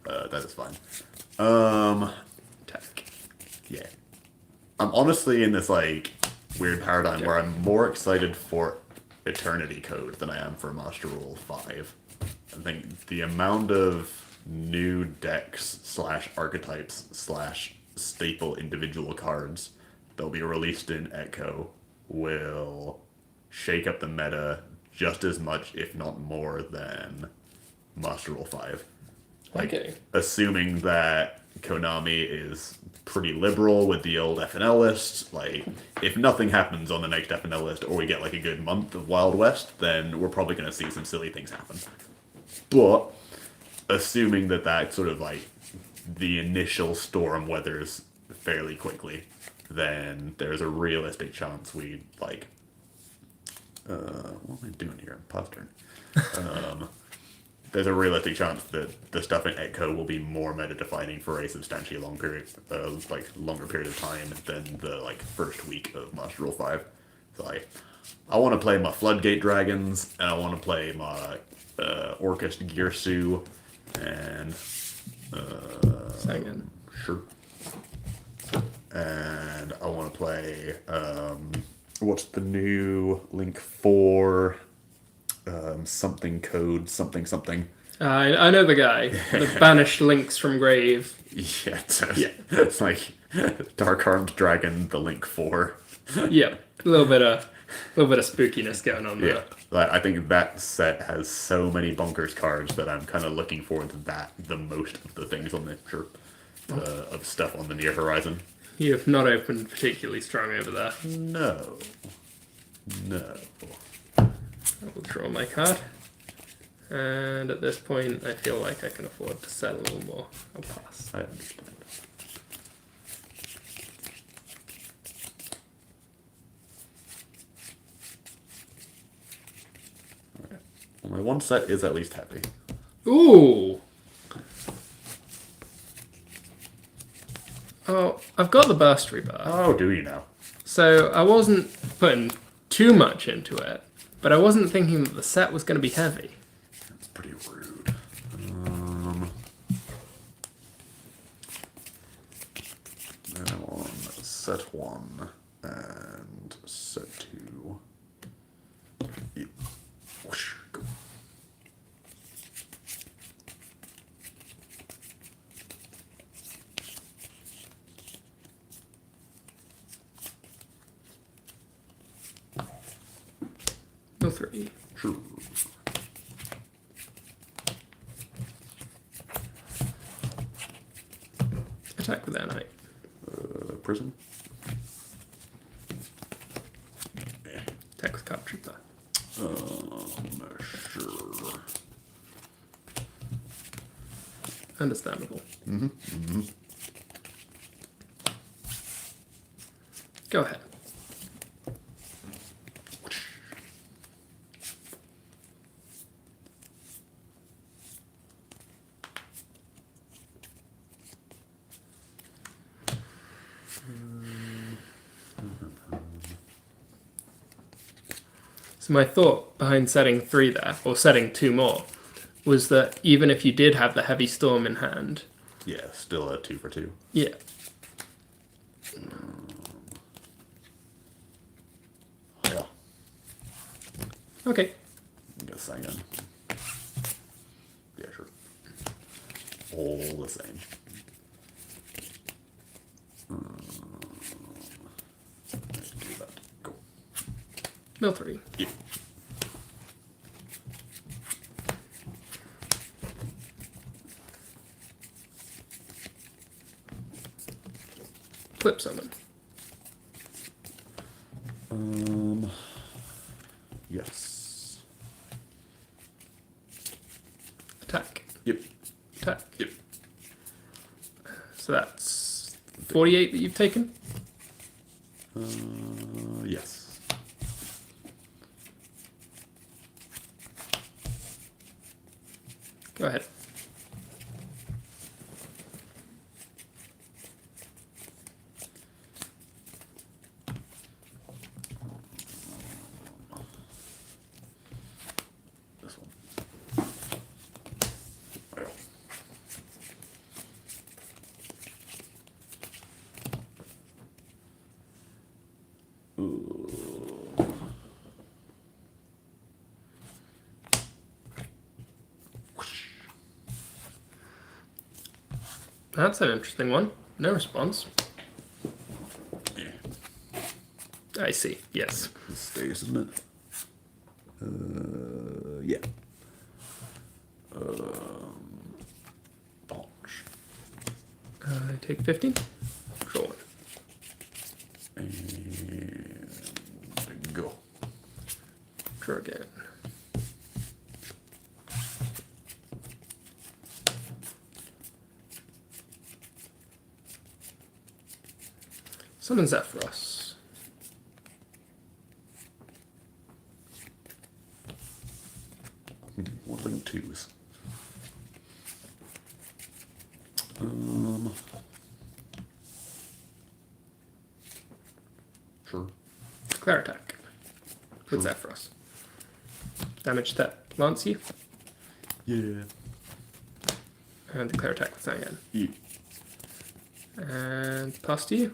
That is fine. Tech. Yeah. I'm honestly in this, like, weird paradigm where I'm more excited for Eternity Code than I am for Master Rule 5. I think the amount of new decks / archetypes / staple individual cards that'll be released in Echo will shake up the meta just as much, if not more, than Master Rule 5. Okay. Assuming that Konami is pretty liberal with the old FNL list, like, if nothing happens on the next FNL list, or we get like a good month of Wild West, then we're probably going to see some silly things happen. But assuming that sort of like the initial storm weathers fairly quickly, then there's a realistic chance we like. What am I doing here? Pause turn. There's a realistic chance that the stuff in Echo will be more meta-defining for a substantially longer period of time than the like first week of Master Rule 5. So I want to play my Floodgate Dragons, and I want to play my Orcust Gearsu, and Second. Sure. And I want to play what's the new Link 4 something code something. I know the guy. The banished links from grave. Yeah, it's like Dark Armed Dragon, the Link 4. Yeah, a little bit of spookiness going on there. Yeah, I think that set has so many bonkers cards that I'm kind of looking forward to that the most of the things on the of stuff on the near horizon. You have not opened particularly strong over there. No. I will draw my card. And at this point, I feel like I can afford to sell a little more. I'll pass. I understand. Alright. Well, my one set is at least happy. Ooh! Oh, I've got the burst rebirth. Oh, do you now? So I wasn't putting too much into it, but I wasn't thinking that the set was going to be heavy. That's pretty rude. I'm on set 1 and set 2. Yep. Whoosh, go. No 3. Sure. Attack with that knight. Prison? Attack with card trooper. Sure. Understandable. Go ahead. So my thought behind setting 3 there, or setting 2 more, was that even if you did have the heavy storm in hand... Yeah, still a 2 for 2. Yeah. Yeah. Okay. Get Sangan. Yeah, sure. All the same. Let's do that. Go. Mill 3. Yeah. Flip summon. Yes. Attack. Yep. Attack. Yep. So that's 48 that you've taken? Yes. Go ahead. This one. Well. Ooh. That's an interesting one. No response. Yeah. I see. Yes. It stays, isn't it? Yeah. Take 15. Draw 1. And go. Draw again. Summon Zephyros. Woodling 2s. Sure. Declare attack. With Sure. Zephyros. Damage that lance you. Yeah. And declare attack with Cyan. Yeah. And pass to you.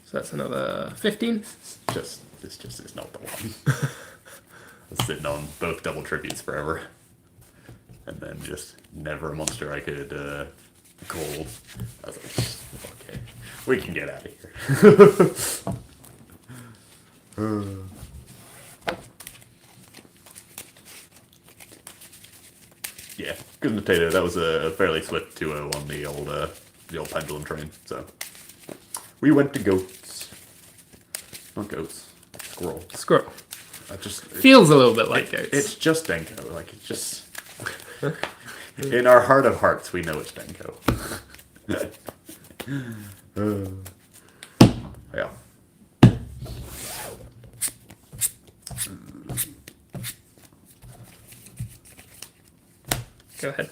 So that's another 15. This just is not the one. I was sitting on both double tributes forever. And then just never a monster I could cold. I was like, okay, we can get out of here. Yeah, good potato. That was a fairly swift 2-0 on the old pendulum train. So we went to goats, not goats, squirrel. Squirrel. Just Feels a little bit like goats. It's just Denko. Like it's just in our heart of hearts, we know it's Denko. Yeah. Go ahead.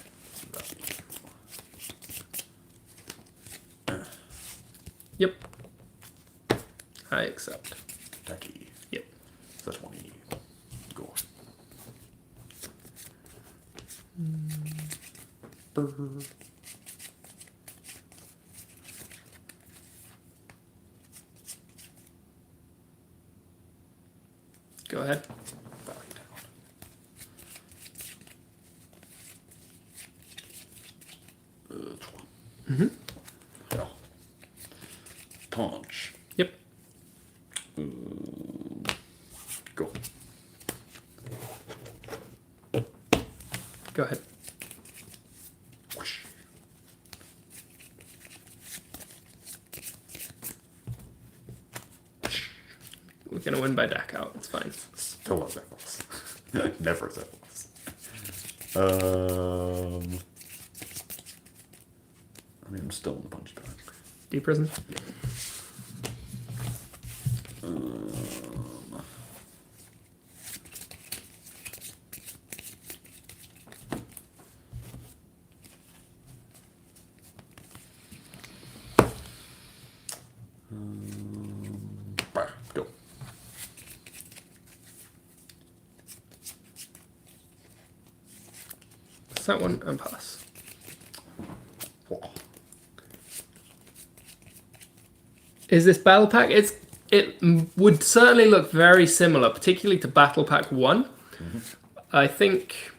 Yep. I accept. Tacky. Yep. So 20. Go. Go ahead. Mm-hmm. Yeah. Punch. Yep. Go. Go ahead. Whoosh. We're gonna win by deck out. It's fine. Still love Zephyros. Never Zephyros. I mean, I'm still in the punch card. Deep prison. Go. Set one and pass. Is this Battle Pack? It would certainly look very similar, particularly to Battle Pack 1. Mm-hmm. I think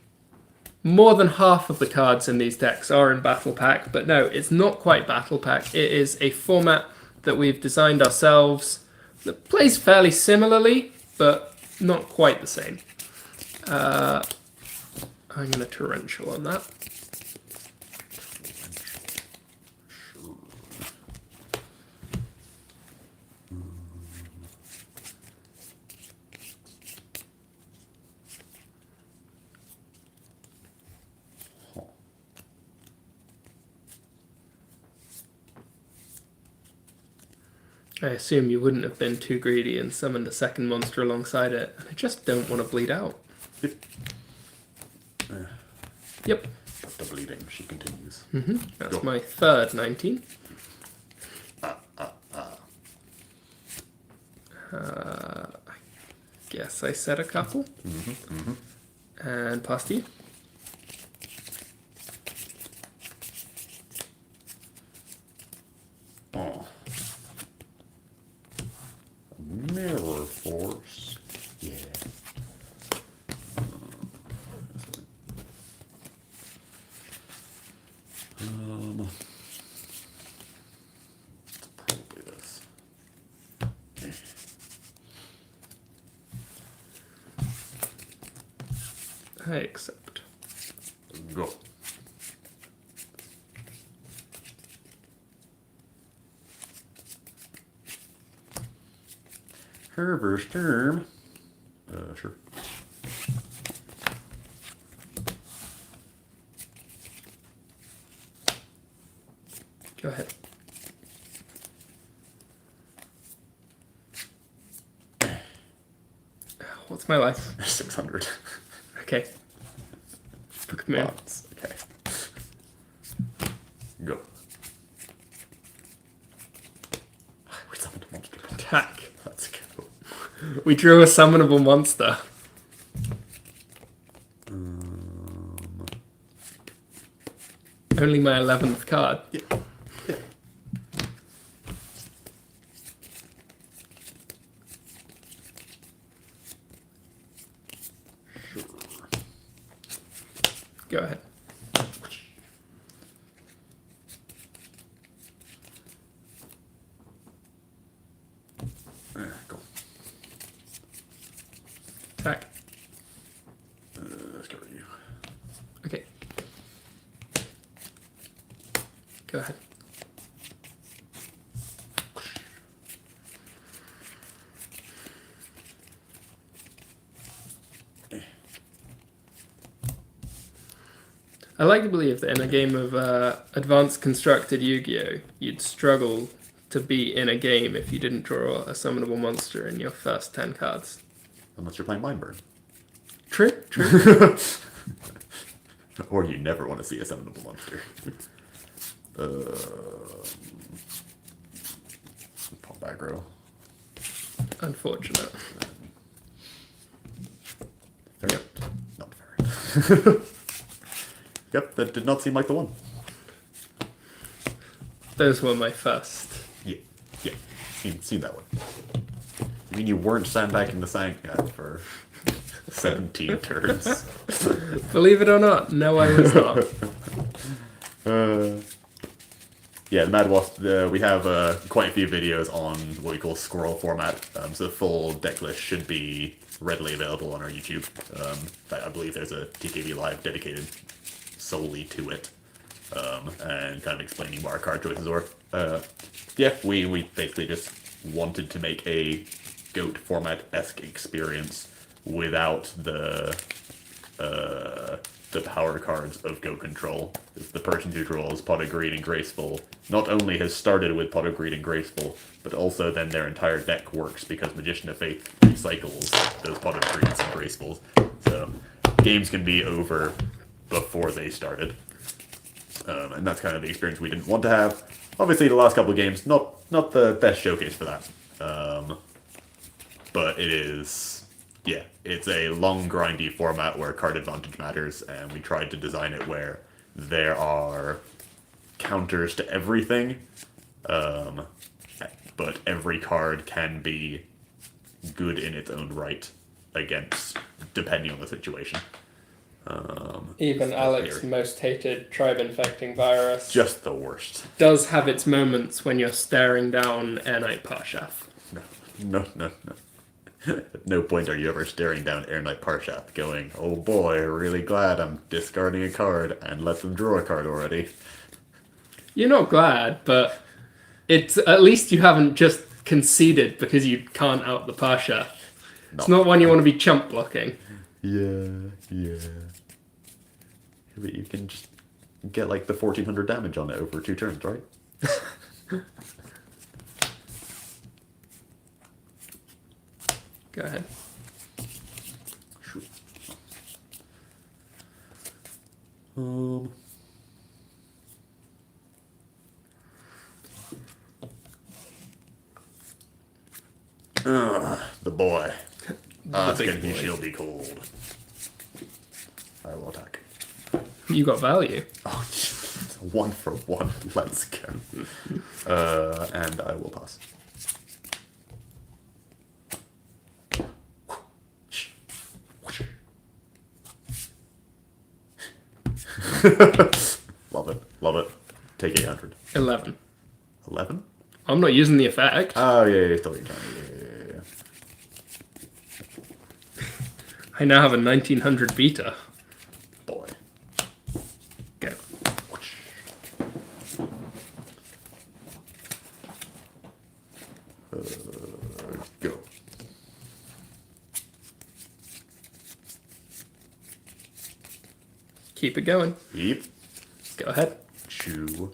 more than half of the cards in these decks are in Battle Pack, but no, it's not quite Battle Pack. It is a format that we've designed ourselves that plays fairly similarly, but not quite the same. I'm going to Torrential on that. I assume you wouldn't have been too greedy and summoned a second monster alongside it. And I just don't want to bleed out. Yep. But the bleeding, she continues. Mm-hmm. That's Go. my third 19. I guess I set a couple. Mm-hmm. Mm-hmm. And pass to you. Oh. Mirror Force. Yeah. Probably this. I accept. Go. Reverse term. Sure. Go ahead. What's my life? 600. Okay. Come in. Okay. Go. We summoned a monster. Attack. Let's go. We drew a summonable monster. Only my 11th card. Yeah. Yeah. Sure. Go ahead. Go. Attack. Let's go with you. Okay. Go ahead. I like to believe that in a game of advanced constructed Yu-Gi-Oh, you'd struggle to be in a game if you didn't draw a summonable monster in your first 10 cards. Unless you're playing Mindburn. True, true. Or you never want to see a summonable monster. Pop aggro. Unfortunate. Yep. Not fair. Yep, that did not seem like the one. Those were my first. Yeah. Seen that one. You mean you weren't sandbagging the Sandcat for 17 turns? Believe it or not, no, I was not. Yeah, the Mad Wasp, we have quite a few videos on what we call scroll format, so the full deck list should be readily available on our YouTube. In fact, I believe there's a TKB Live dedicated solely to it, and kind of explaining what our card choices are. Yeah, we basically just wanted to make a GOAT format-esque experience without the power cards of Go Control. The person who draws Pot of Greed and Graceful not only has started with Pot of Greed and Graceful, but also then their entire deck works because Magician of Faith recycles those Pot of Greeds and Gracefuls. So games can be over before they started. And that's kind of the experience we didn't want to have. Obviously, the last couple of games, not the best showcase for that. But it is, yeah, it's a long, grindy format where card advantage matters, and we tried to design it where there are counters to everything, but every card can be good in its own right against, depending on the situation. Even Alex's most hated tribe-infecting virus Just the worst. does have its moments when you're staring down Airnight Parshaf. No. At no point are you ever staring down Airnight Parshaf going, oh boy, really glad I'm discarding a card and let them draw a card already. You're not glad, but it's at least you haven't just conceded because you can't out the Parshaf. It's not one you want to be chump blocking. Yeah. But you can just get like the 1400 damage on it over 2 turns, right? Go ahead. Sure. The boy. Asking he shall be cold. I will attack. You got value. Oh, 1 for 1. Let's go. And I will pass. Love it. Take 800. 11. 11? I'm not using the effect. Oh, yeah, still you can. Yeah. I now have a 1900 beta. Boy. Go. Go. keep it going. Yep. Go ahead. Chew.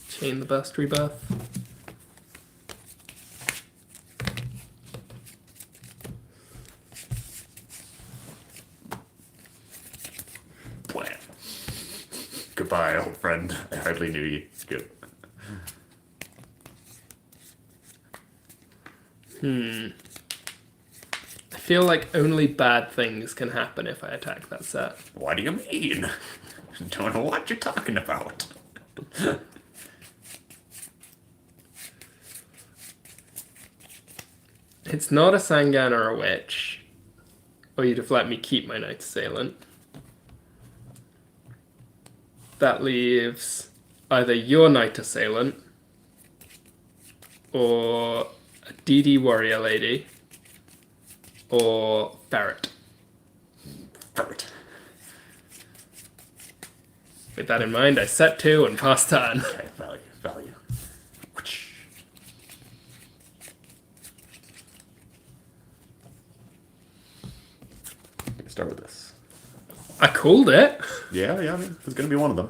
Chain the Burst Rebirth. Blam. Goodbye, old friend. I hardly knew you. Good. I feel like only bad things can happen if I attack that set. What do you mean? Don't know what you're talking about. It's not a Sangan or a Witch. Or you'd have let me keep my Knight Assailant. That leaves either your Knight Assailant or a DD Warrior Lady or Ferret. Ferret. With that in mind, I set 2 and pass turn. Okay, value. Start with this. I called it. Yeah, I mean, it's gonna be one of them.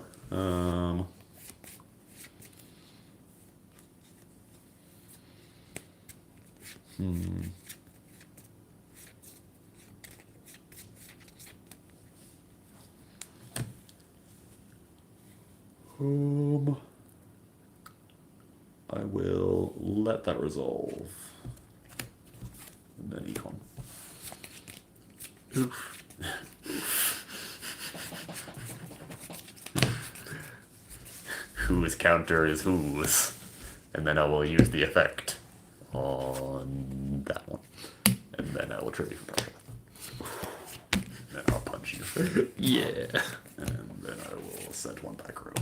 I will let that resolve. And then econ. Oof. Whose counter is whose. And then I will use the effect on that one. And then I will trigger you for pressure. Then I'll punch you. Yeah. And then I will send one back row.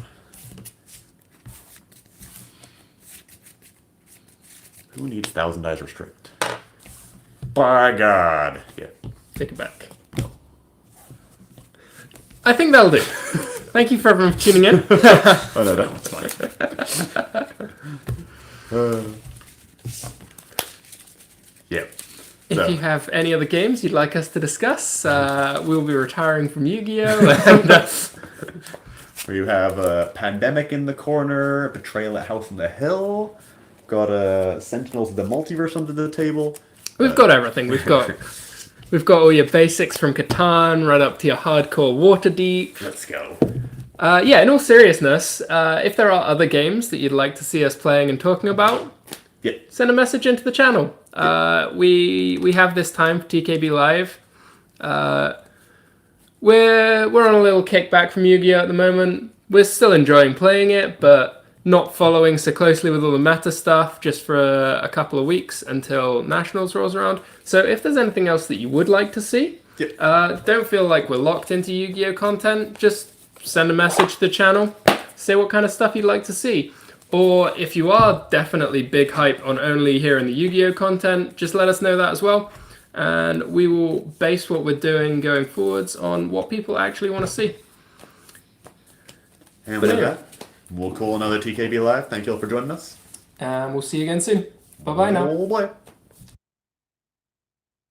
Who needs 1,000 Eyes Restrict? By God! Yeah. Take it back. No. I think that'll do. Thank you for everyone for tuning in. Oh no, that one's fine. Yeah. If you have any other games you'd like us to discuss, we'll be retiring from Yu-Gi-Oh! You have a Pandemic in the corner, Betrayal at House on the Hill, got a Sentinels of the Multiverse under the table. We've got everything. We've got all your basics from Catan right up to your hardcore Waterdeep. Let's go. Yeah, in all seriousness, if there are other games that you'd like to see us playing and talking about, send a message into the channel. We have this time for TKB Live. We're on a little kickback from Yu-Gi-Oh! At the moment. We're still enjoying playing it, but not following so closely with all the meta stuff just for a couple of weeks until Nationals rolls around. So if there's anything else that you would like to see, don't feel like we're locked into Yu-Gi-Oh! Content. Just send a message to the channel, say what kind of stuff you'd like to see. Or if you are definitely big hype on only hearing the Yu-Gi-Oh! Content, just let us know that as well. And we will base what we're doing going forwards on what people actually want to see. And with that, we'll call another TKB Live. Thank you all for joining us. And we'll see you again soon. Bye-bye now. Oh, bye.